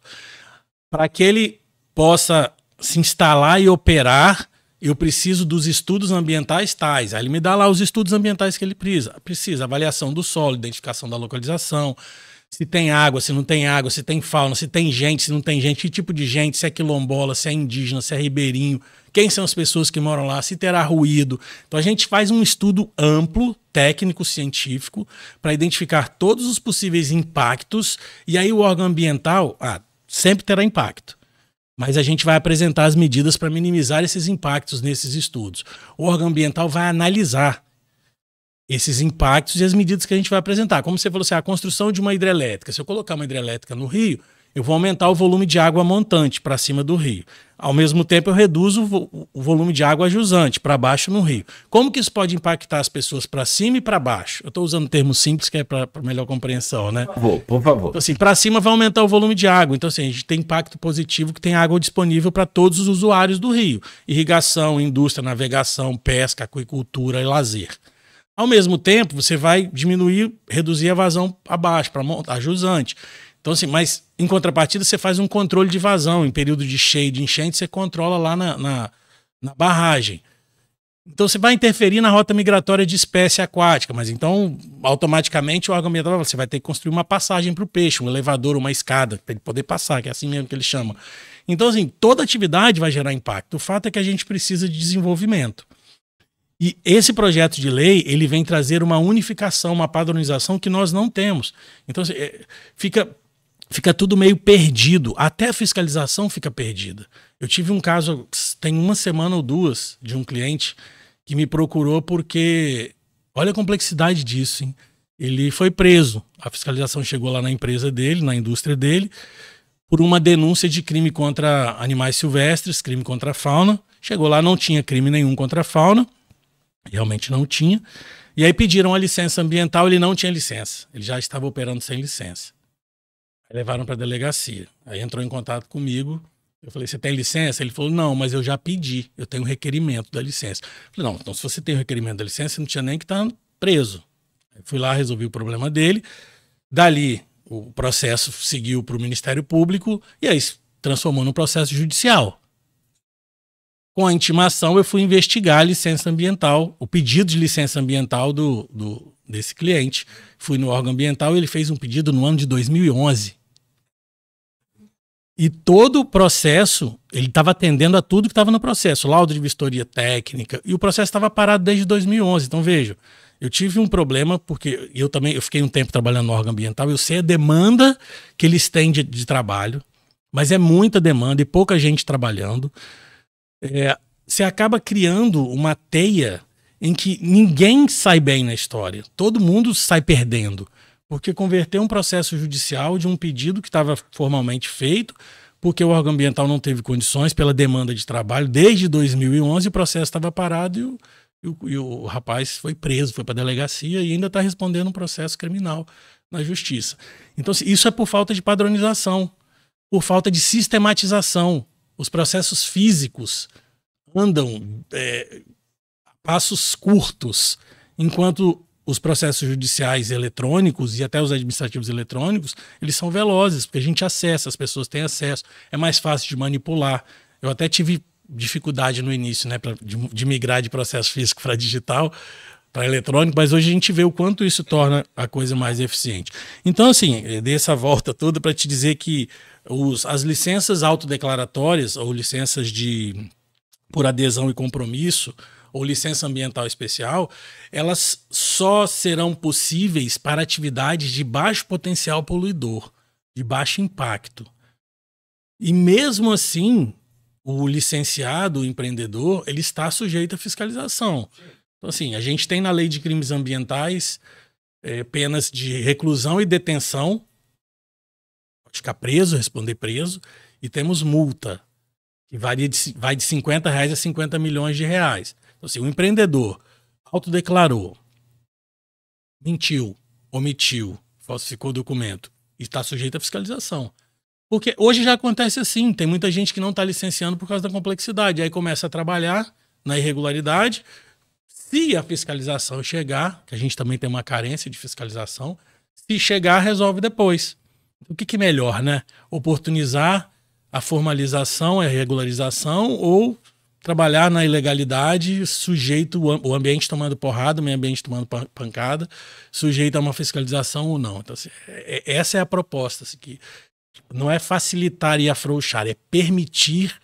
Para que ele possa se instalar e operar, eu preciso dos estudos ambientais tais. Aí ele me dá lá os estudos ambientais que ele precisa. Avaliação do solo, identificação da localização, se tem água, se não tem água, se tem fauna, se tem gente, se não tem gente, que tipo de gente, se é quilombola, se é indígena, se é ribeirinho, quem são as pessoas que moram lá, se terá ruído. Então a gente faz um estudo amplo, técnico, científico, para identificar todos os possíveis impactos, e aí o órgão ambiental sempre terá impacto. Mas a gente vai apresentar as medidas para minimizar esses impactos nesses estudos. O órgão ambiental vai analisar esses impactos e as medidas que a gente vai apresentar. Como você falou assim, a construção de uma hidrelétrica. Se eu colocar uma hidrelétrica no rio, eu vou aumentar o volume de água montante para cima do rio. Ao mesmo tempo, eu reduzo o volume de água jusante para baixo no rio. Como que isso pode impactar as pessoas para cima e para baixo? Eu estou usando termos simples que é para melhor compreensão, né? Por favor. Então, assim, para cima vai aumentar o volume de água. Então, assim, a gente tem impacto positivo que tem água disponível para todos os usuários do rio. Irrigação, indústria, navegação, pesca, aquicultura e lazer. Ao mesmo tempo, você vai reduzir a vazão abaixo, para montar jusante. Então, assim, mas em contrapartida, você faz um controle de vazão. Em período de cheio, de enchente, você controla lá na barragem. Então você vai interferir na rota migratória de espécie aquática, mas então automaticamente o órgão ambiental você vai ter que construir uma passagem para o peixe, um elevador, uma escada, para ele poder passar, que é assim mesmo que ele chama. Então, assim, toda atividade vai gerar impacto. O fato é que a gente precisa de desenvolvimento. E esse projeto de lei, ele vem trazer uma unificação, uma padronização que nós não temos. Então, assim, fica tudo meio perdido. Até a fiscalização fica perdida. Eu tive um caso, tem uma semana ou duas, de um cliente que me procurou porque, olha a complexidade disso, hein? Ele foi preso. A fiscalização chegou lá na empresa dele, na indústria dele, por uma denúncia de crime contra animais silvestres, crime contra a fauna. Chegou lá, não tinha crime nenhum contra a fauna, realmente não tinha. E aí pediram a licença ambiental, ele não tinha licença. Ele já estava operando sem licença. Aí levaram para a delegacia. Aí entrou em contato comigo. Eu falei, você tem licença? Ele falou, não, mas eu já pedi, eu tenho requerimento da licença. Eu falei, não, então se você tem o requerimento da licença, você não tinha nem que estar preso. Eu fui lá, resolvi o problema dele. Dali, o processo seguiu para o Ministério Público e aí se transformou num processo judicial. Com a intimação, eu fui investigar a licença ambiental, o pedido de licença ambiental desse cliente. Fui no órgão ambiental e ele fez um pedido no ano de 2011. E todo o processo, ele estava atendendo a tudo que estava no processo, laudo de vistoria técnica, e o processo estava parado desde 2011. Então, veja, eu tive um problema, porque eu fiquei um tempo trabalhando no órgão ambiental, eu sei a demanda que eles têm de trabalho, mas é muita demanda e pouca gente trabalhando. Você acaba criando uma teia em que ninguém sai bem na história, todo mundo sai perdendo. Porque converteu um processo judicial de um pedido que estava formalmente feito, porque o órgão ambiental não teve condições pela demanda de trabalho. Desde 2011 o processo estava parado e o rapaz foi preso, foi para a delegacia e ainda está respondendo um processo criminal na justiça. Então isso é por falta de padronização, por falta de sistematização. Os processos físicos andam a passos curtos, enquanto os processos judiciais eletrônicos e até os administrativos eletrônicos, eles são velozes, porque a gente acessa, as pessoas têm acesso, é mais fácil de manipular. Eu até tive dificuldade no início, né, de migrar de processo físico para digital, para eletrônico, mas hoje a gente vê o quanto isso torna a coisa mais eficiente. Então, assim, eu dei essa volta toda para te dizer que as licenças autodeclaratórias ou licenças por adesão e compromisso, ou licença ambiental especial, elas só serão possíveis para atividades de baixo potencial poluidor, de baixo impacto. E mesmo assim, o licenciado, o empreendedor, ele está sujeito à fiscalização. Então, assim, a gente tem na lei de crimes ambientais penas de reclusão e detenção, pode ficar preso, responder preso, e temos multa, que vai de 50 reais a 50 milhões de reais. Então, assim, o empreendedor autodeclarou, mentiu, omitiu, falsificou o documento e está sujeito à fiscalização. Porque hoje já acontece assim, tem muita gente que não está licenciando por causa da complexidade. Aí começa a trabalhar na irregularidade. Se a fiscalização chegar, que a gente também tem uma carência de fiscalização, se chegar, resolve depois. O que é melhor, né? Oportunizar a formalização, a regularização ou trabalhar na ilegalidade, sujeito o ambiente tomando porrada, o meio ambiente tomando pancada, sujeito a uma fiscalização ou não. Então, assim, essa é a proposta, assim, que não é facilitar e afrouxar, é permitir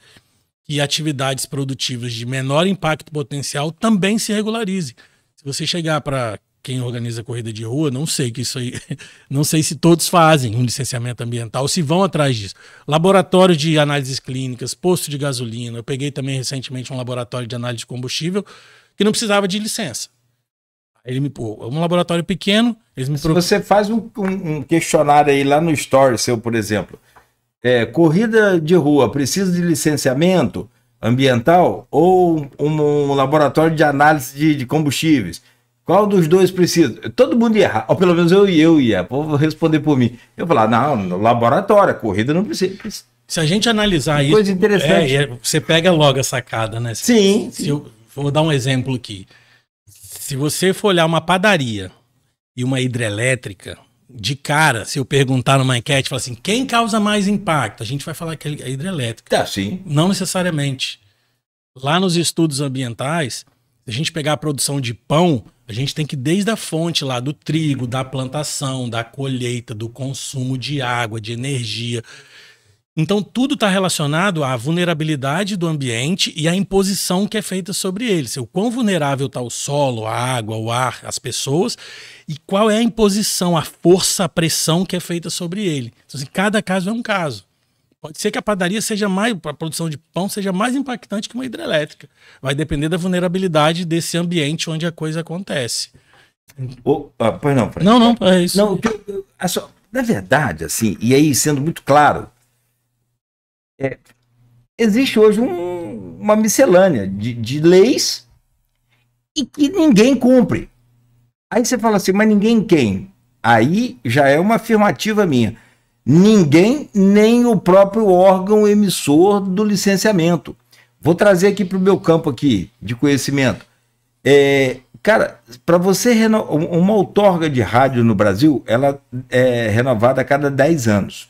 que atividades produtivas de menor impacto potencial também se regularizem. Se você chegar para quem organiza corrida de rua, não sei que isso aí, não sei se todos fazem um licenciamento ambiental, se vão atrás disso. Laboratório de análises clínicas, posto de gasolina. Eu peguei também recentemente um laboratório de análise de combustível que não precisava de licença. Ele me pôs um laboratório pequeno, eles me Se você faz um questionário aí lá no Store seu, por exemplo, corrida de rua precisa de licenciamento ambiental ou um laboratório de análise de combustíveis? Qual dos dois precisa? Todo mundo ia errar, ou pelo menos eu ia, vou responder por mim. Eu falar, não, no laboratório, a corrida não precisa. Se a gente analisar isso, coisa interessante. Você pega logo a sacada, né? Sim. Eu vou dar um exemplo aqui. Se você for olhar uma padaria e uma hidrelétrica, de cara, se eu perguntar numa enquete, falar assim, quem causa mais impacto? A gente vai falar que é a hidrelétrica. Tá, sim. Não necessariamente. Lá nos estudos ambientais, Se a gente pegar a produção de pão, a gente tem que ir desde a fonte lá do trigo, da plantação, da colheita, do consumo de água, de energia. Então tudo está relacionado à vulnerabilidade do ambiente e à imposição que é feita sobre ele. O quão vulnerável está o solo, a água, o ar, as pessoas, e qual é a imposição, a força, a pressão que é feita sobre ele. Então, assim, cada caso é um caso. Pode ser que a padaria seja mais, a produção de pão seja mais impactante que uma hidrelétrica. Vai depender da vulnerabilidade desse ambiente onde a coisa acontece. Pois não, Fred. Não, é isso. Não, na verdade, assim, e aí sendo muito claro, existe hoje uma miscelânea de leis e que ninguém cumpre. Aí você fala assim, mas ninguém quem? Aí já é uma afirmativa minha. Ninguém, nem o próprio órgão emissor do licenciamento. Vou trazer aqui para o meu campo aqui de conhecimento. Cara, para você uma outorga de rádio no Brasil, ela é renovada a cada 10 anos.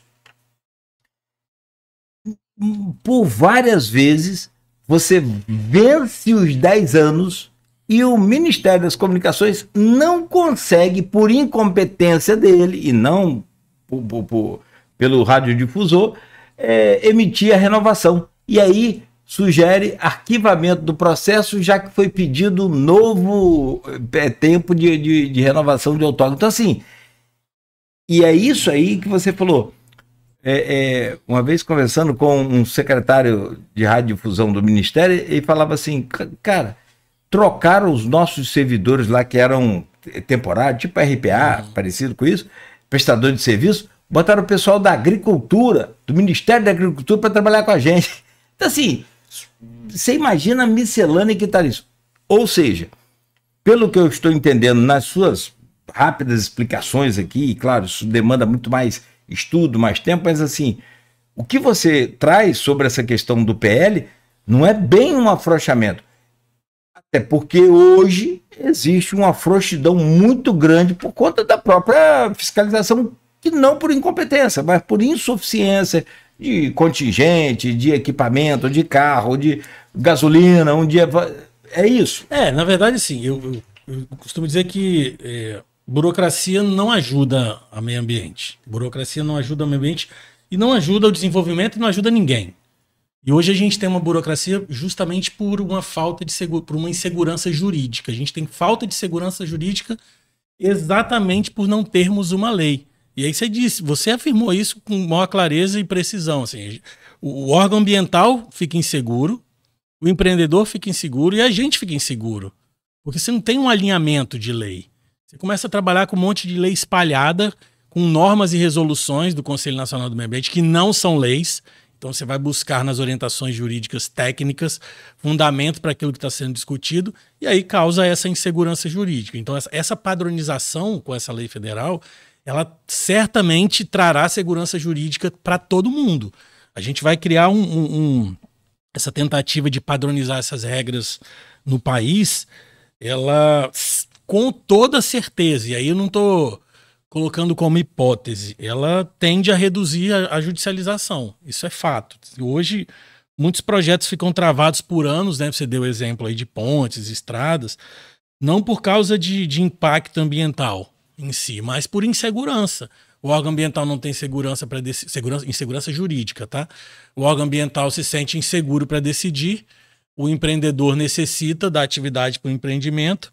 Por várias vezes, você vence os 10 anos e o Ministério das Comunicações não consegue, por incompetência dele, e não pelo radiodifusor, emitir a renovação. E aí sugere arquivamento do processo, já que foi pedido novo tempo de renovação de outorga. Então, assim, e é isso aí que você falou. Uma vez conversando com um secretário de radiodifusão do Ministério, ele falava assim, cara, trocaram os nossos servidores lá que eram temporários, tipo RPA, parecido com isso, prestador de serviço, botaram o pessoal da agricultura, do Ministério da Agricultura, para trabalhar com a gente. Então, assim, você imagina a miscelânea que está nisso. Ou seja, pelo que eu estou entendendo nas suas rápidas explicações aqui, e claro, isso demanda muito mais estudo, mais tempo, mas assim, o que você traz sobre essa questão do PL não é bem um afrouxamento. Até porque hoje existe uma frouxidão muito grande por conta da própria fiscalização, que não por incompetência, mas por insuficiência de contingente, de equipamento, de carro, de gasolina, um dia... É isso. Na verdade, sim. Eu costumo dizer que burocracia não ajuda o meio ambiente. Burocracia não ajuda o meio ambiente e não ajuda o desenvolvimento e não ajuda ninguém. E hoje a gente tem uma burocracia justamente por uma falta de por uma insegurança jurídica. A gente tem falta de segurança jurídica exatamente por não termos uma lei. E aí você afirmou isso com maior clareza e precisão. Assim, o órgão ambiental fica inseguro, o empreendedor fica inseguro e a gente fica inseguro. Porque você não tem um alinhamento de lei. Você começa a trabalhar com um monte de lei espalhada, com normas e resoluções do Conselho Nacional do Meio Ambiente que não são leis. Então você vai buscar nas orientações jurídicas técnicas fundamento para aquilo que está sendo discutido e aí causa essa insegurança jurídica. Então essa padronização com essa lei federal, ela certamente trará segurança jurídica para todo mundo. A gente vai criar essa tentativa de padronizar essas regras no país, ela com toda certeza, e aí eu não estou colocando como hipótese, ela tende a reduzir a judicialização. Isso é fato. Hoje, muitos projetos ficam travados por anos, né? Você deu o exemplo aí de pontes, estradas, não por causa de impacto ambiental em si, mas por insegurança. O órgão ambiental não tem segurança para insegurança jurídica, tá? O órgão ambiental se sente inseguro para decidir, o empreendedor necessita da atividade para o empreendimento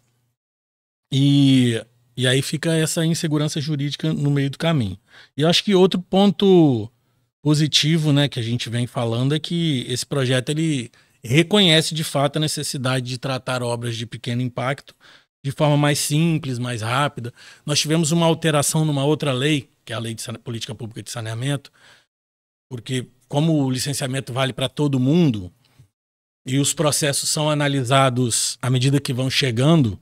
e aí fica essa insegurança jurídica no meio do caminho. E eu acho que outro ponto positivo, né, que a gente vem falando é que esse projeto ele reconhece de fato a necessidade de tratar obras de pequeno impacto de forma mais simples, mais rápida. Nós tivemos uma alteração numa outra lei, que é a Lei de Política Pública de Saneamento, porque como o licenciamento vale para todo mundo e os processos são analisados à medida que vão chegando,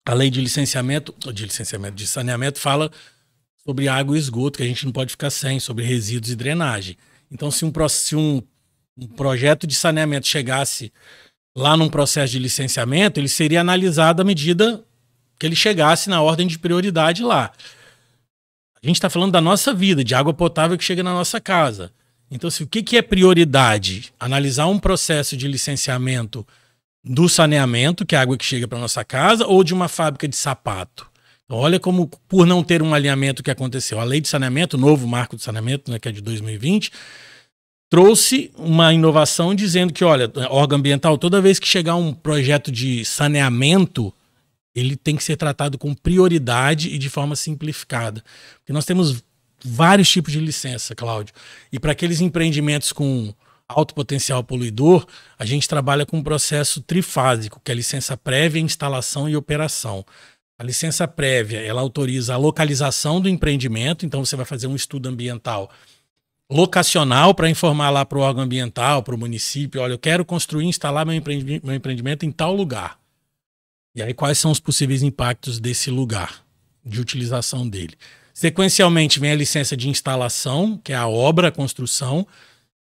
a Lei de Saneamento fala sobre água e esgoto, que a gente não pode ficar sem, sobre resíduos e drenagem. Então, se um projeto de saneamento chegasse lá num processo de licenciamento, ele seria analisado à medida que ele chegasse na ordem de prioridade lá. A gente está falando da nossa vida, de água potável que chega na nossa casa. Então, o que é prioridade? Analisar um processo de licenciamento do saneamento, que é a água que chega para nossa casa, ou de uma fábrica de sapato. Então, olha como, por não ter um alinhamento que aconteceu. A lei de saneamento, o novo marco de saneamento, né, que é de 2020, trouxe uma inovação dizendo que, olha, órgão ambiental, toda vez que chegar um projeto de saneamento, ele tem que ser tratado com prioridade e de forma simplificada. Porque nós temos vários tipos de licença, Cláudio. E para aqueles empreendimentos com alto potencial poluidor, a gente trabalha com um processo trifásico, que é a licença prévia, instalação e operação. A licença prévia, ela autoriza a localização do empreendimento, então você vai fazer um estudo ambiental locacional para informar lá para o órgão ambiental, para o município, olha, eu quero construir, instalar meu empreendimento em tal lugar. E aí quais são os possíveis impactos desse lugar, de utilização dele. Sequencialmente vem a licença de instalação, que é a obra, a construção,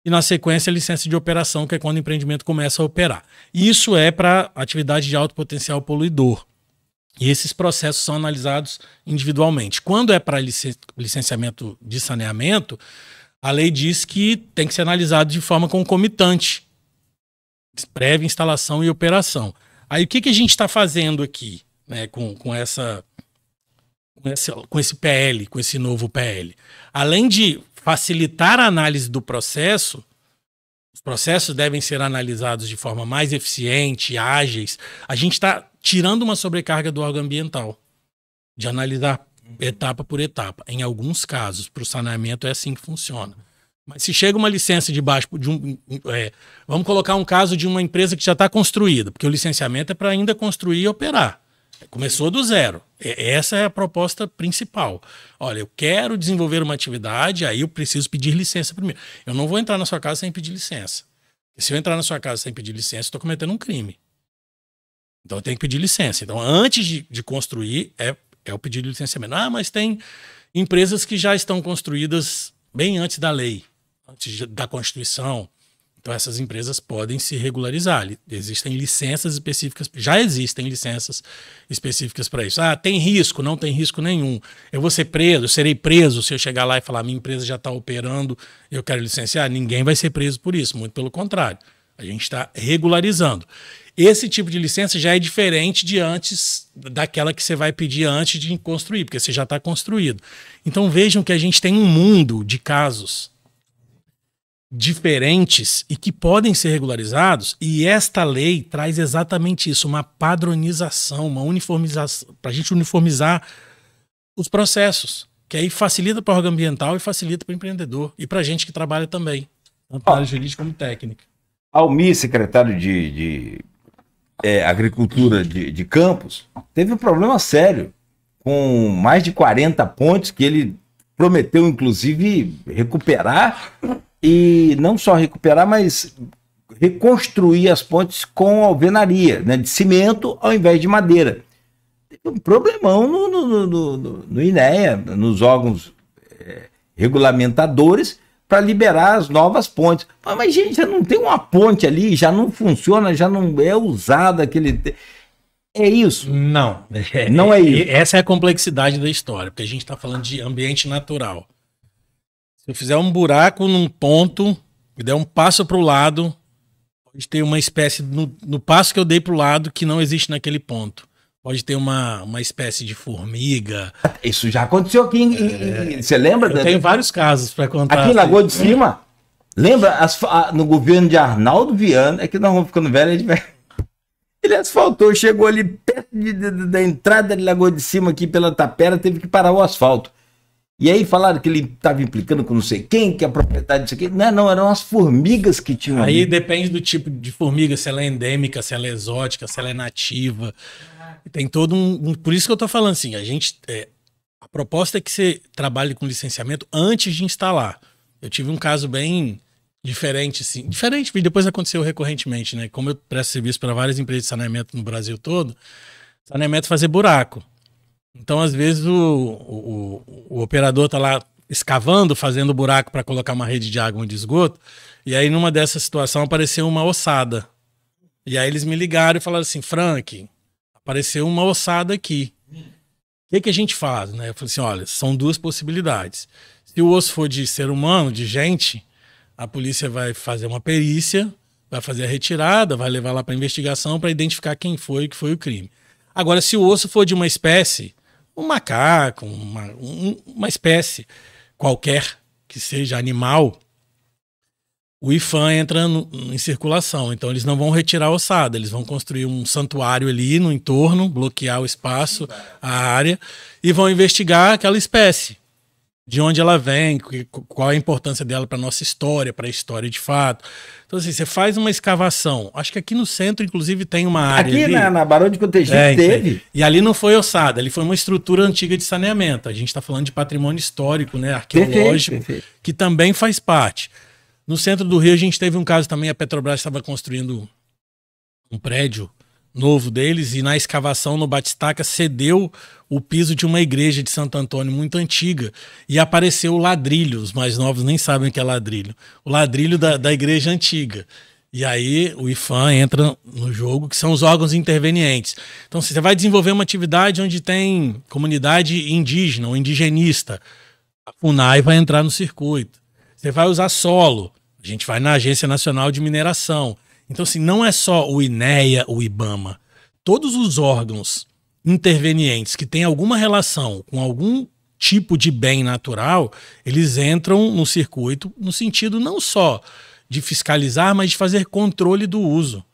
e na sequência a licença de operação, que é quando o empreendimento começa a operar. Isso é para atividade de alto potencial poluidor. E esses processos são analisados individualmente. Quando é para licenciamento de saneamento, a lei diz que tem que ser analisado de forma concomitante. Prévia, instalação e operação. Aí o que a gente está fazendo aqui, né, com esse PL, com esse novo PL? Além de facilitar a análise do processo, os processos devem ser analisados de forma mais eficiente, ágeis. A gente está tirando uma sobrecarga do órgão ambiental, de analisar etapa por etapa. Em alguns casos, para o saneamento é assim que funciona. Mas se chega uma licença debaixo de vamos colocar um caso de uma empresa que já está construída, porque o licenciamento é para ainda construir e operar. Começou do zero. Essa é a proposta principal. Olha, eu quero desenvolver uma atividade, aí eu preciso pedir licença primeiro. Eu não vou entrar na sua casa sem pedir licença. Porque se eu entrar na sua casa sem pedir licença, estou cometendo um crime. Então eu tenho que pedir licença. Então, antes de construir, é o pedido de licenciamento. Ah, mas tem empresas que já estão construídas bem antes da lei, antes da Constituição. Então essas empresas podem se regularizar. Existem licenças específicas, já existem licenças específicas para isso. Ah, tem risco? Não tem risco nenhum. Eu vou ser preso, eu serei preso se eu chegar lá e falar minha empresa já está operando, eu quero licenciar. Ninguém vai ser preso por isso, muito pelo contrário. A gente está regularizando. Esse tipo de licença já é diferente de antes, daquela que você vai pedir antes de construir, porque você já está construído. Então vejam que a gente tem um mundo de casos diferentes e que podem ser regularizados, e esta lei traz exatamente isso, uma padronização, uma uniformização, para a gente uniformizar os processos, que aí facilita para o órgão ambiental e facilita para o empreendedor e para a gente que trabalha também, tanto na área jurídica como técnica. Almir, secretário de Agricultura de Campos, teve um problema sério, com mais de 40 pontes que ele prometeu, inclusive, recuperar, e não só recuperar, mas reconstruir as pontes com alvenaria, né, de cimento ao invés de madeira. Teve um problemão no INEA, nos órgãos regulamentadores, para liberar as novas pontes. Mas, gente, já não tem uma ponte ali, já não funciona, já não é usada aquele... É isso? Não. Não é isso. Essa é a complexidade da história, porque a gente está falando de ambiente natural. Se eu fizer um buraco num ponto e der um passo para o lado, pode ter uma espécie, no passo que eu dei para o lado, que não existe naquele ponto. Pode ter uma espécie de formiga. Isso já aconteceu aqui. Você lembra? Eu tenho vários casos para contar. Aqui em Lagoa de Cima. Lembra? No governo de Arnaldo Viana, é que nós vamos ficando velho, ele asfaltou, chegou ali perto da entrada de Lagoa de Cima, aqui pela Tapera, teve que parar o asfalto. E aí falaram que ele estava implicando com não sei quem, que a propriedade disso aqui. Não, eram as formigas que tinham aí ali. Depende do tipo de formiga, se ela é endêmica, se ela é exótica, se ela é nativa. Tem todo por isso que eu tô falando assim, a proposta é que você trabalhe com licenciamento antes de instalar. Eu tive um caso bem diferente, assim. Diferente, porque depois aconteceu recorrentemente, né? Como eu presto serviço para várias empresas de saneamento no Brasil todo, saneamento é fazer buraco. Então, às vezes, o operador tá lá escavando, fazendo buraco para colocar uma rede de água de esgoto, e aí numa dessas situações apareceu uma ossada. E aí eles me ligaram e falaram assim, Frank, apareceu uma ossada aqui. O que a gente faz? Né? Eu falei assim, olha, são duas possibilidades. Se o osso for de ser humano, de gente, a polícia vai fazer uma perícia, vai fazer a retirada, vai levar lá para investigação para identificar quem foi que foi o crime. Agora, se o osso for de uma espécie, um macaco, uma espécie qualquer que seja animal, o IPHAN entra em circulação. Então, eles não vão retirar a ossada, eles vão construir um santuário ali no entorno, bloquear o espaço, a área, e vão investigar aquela espécie. De onde ela vem, qual a importância dela para nossa história, para a história de fato. Então, assim, você faz uma escavação. Acho que aqui no centro, inclusive, tem uma área. Aqui ali, na Barão de Cotegipe teve. E ali não foi ossada, ali foi uma estrutura antiga de saneamento. A gente está falando de patrimônio histórico, né, arqueológico, perfeito. Que também faz parte. No centro do Rio, a gente teve um caso também, a Petrobras estava construindo um prédio novo deles, e na escavação no Batistaca cedeu o piso de uma igreja de Santo Antônio muito antiga, e apareceu o ladrilho. Os mais novos nem sabem o que é ladrilho. O ladrilho da igreja antiga. E aí o IPHAN entra no jogo, que são os órgãos intervenientes. Então, você vai desenvolver uma atividade onde tem comunidade indígena ou indigenista, a FUNAI vai entrar no circuito. Você vai usar solo, a gente vai na Agência Nacional de Mineração. Então, assim, não é só o INEA, o IBAMA. Todos os órgãos intervenientes que têm alguma relação com algum tipo de bem natural, eles entram no circuito no sentido não só de fiscalizar, mas de fazer controle do uso.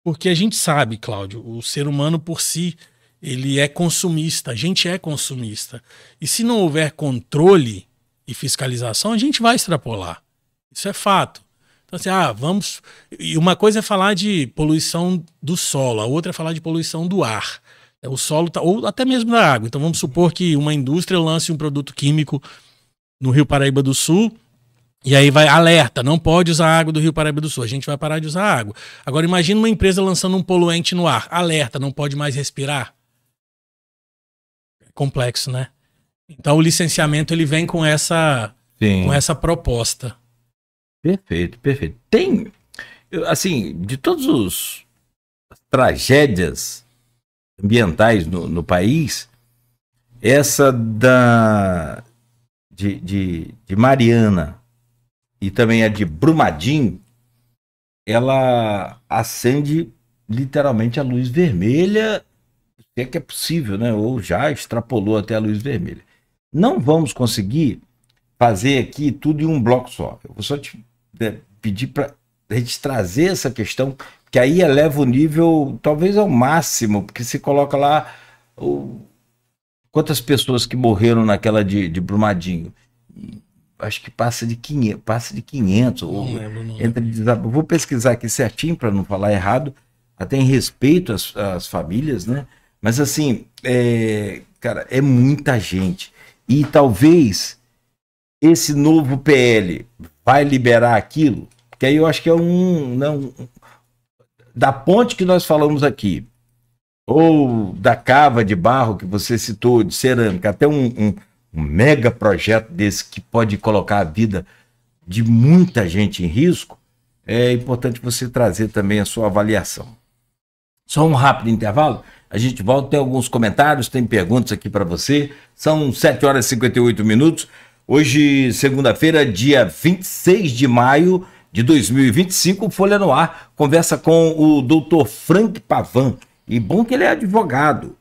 Porque a gente sabe, Cláudio, o ser humano por si, ele é consumista, a gente é consumista. E se não houver controle e fiscalização, a gente vai extrapolar. Isso é fato. Então, assim, vamos. E uma coisa é falar de poluição do solo, a outra é falar de poluição do ar. O solo, ou até mesmo da água. Então, vamos supor que uma indústria lance um produto químico no Rio Paraíba do Sul, e aí vai alerta: não pode usar a água do Rio Paraíba do Sul, a gente vai parar de usar a água. Agora, imagina uma empresa lançando um poluente no ar: alerta, não pode mais respirar. É complexo, né? Então, o licenciamento ele vem com essa proposta. Perfeito, perfeito. Tem, assim, de todas as tragédias ambientais no país, essa de Mariana e também a de Brumadinho, ela acende literalmente a luz vermelha, se é que é possível, né? Ou já extrapolou até a luz vermelha. Não vamos conseguir fazer aqui tudo em um bloco só. Eu vou só te pedir para a gente trazer essa questão, que aí eleva o nível talvez ao máximo, porque se coloca lá quantas pessoas que morreram naquela de Brumadinho. Acho que passa de 500. Não lembro. Vou pesquisar aqui certinho para não falar errado, até em respeito às famílias, né? Mas assim, cara, é muita gente. E talvez esse novo PL vai liberar aquilo, que aí eu acho que é da ponte que nós falamos aqui, ou da cava de barro que você citou, de cerâmica, até um mega projeto desse que pode colocar a vida de muita gente em risco, é importante você trazer também a sua avaliação. Só um rápido intervalo, a gente volta, tem alguns comentários, tem perguntas aqui para você, são 7 horas e 58 minutos, hoje, segunda-feira, dia 26 de maio de 2025, Folha no Ar conversa com o Dr. Frank Pavan. E bom que ele é advogado,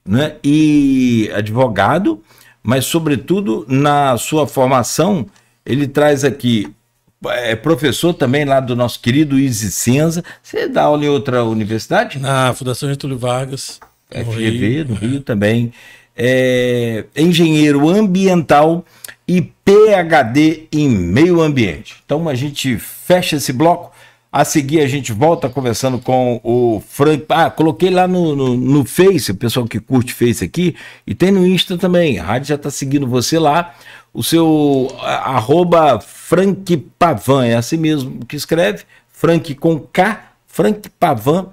né? E advogado, mas sobretudo na sua formação, ele traz aqui, é professor também lá do nosso querido Izzy Senza. Você dá aula em outra universidade? Na Fundação Getúlio Vargas, FGV, no Rio também. É engenheiro ambiental e PhD em meio ambiente. Então a gente fecha esse bloco. A seguir a gente volta conversando com o Frank. Coloquei lá no Face, o pessoal que curte Face aqui, e tem no Insta também. A rádio já está seguindo você lá. O seu @Frank Pavan, é assim mesmo que escreve, Frank com K, Frank Pavan.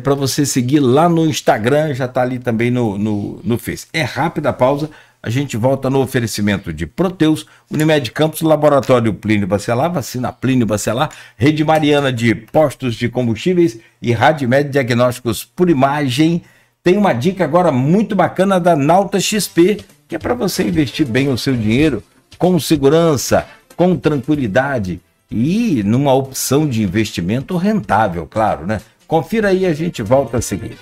Para você seguir lá no Instagram, já está ali também no Face. É rápida a pausa, a gente volta no oferecimento de Proteus, Unimed Campos, Laboratório Plínio Bacelar, Vacina Plínio Bacelar, Rede Mariana de Postos de Combustíveis e Radmed Diagnósticos por Imagem. Tem uma dica agora muito bacana da Nauta XP, que é para você investir bem o seu dinheiro com segurança, com tranquilidade. e numa opção de investimento rentável, claro, né? Confira aí, a gente volta a seguir.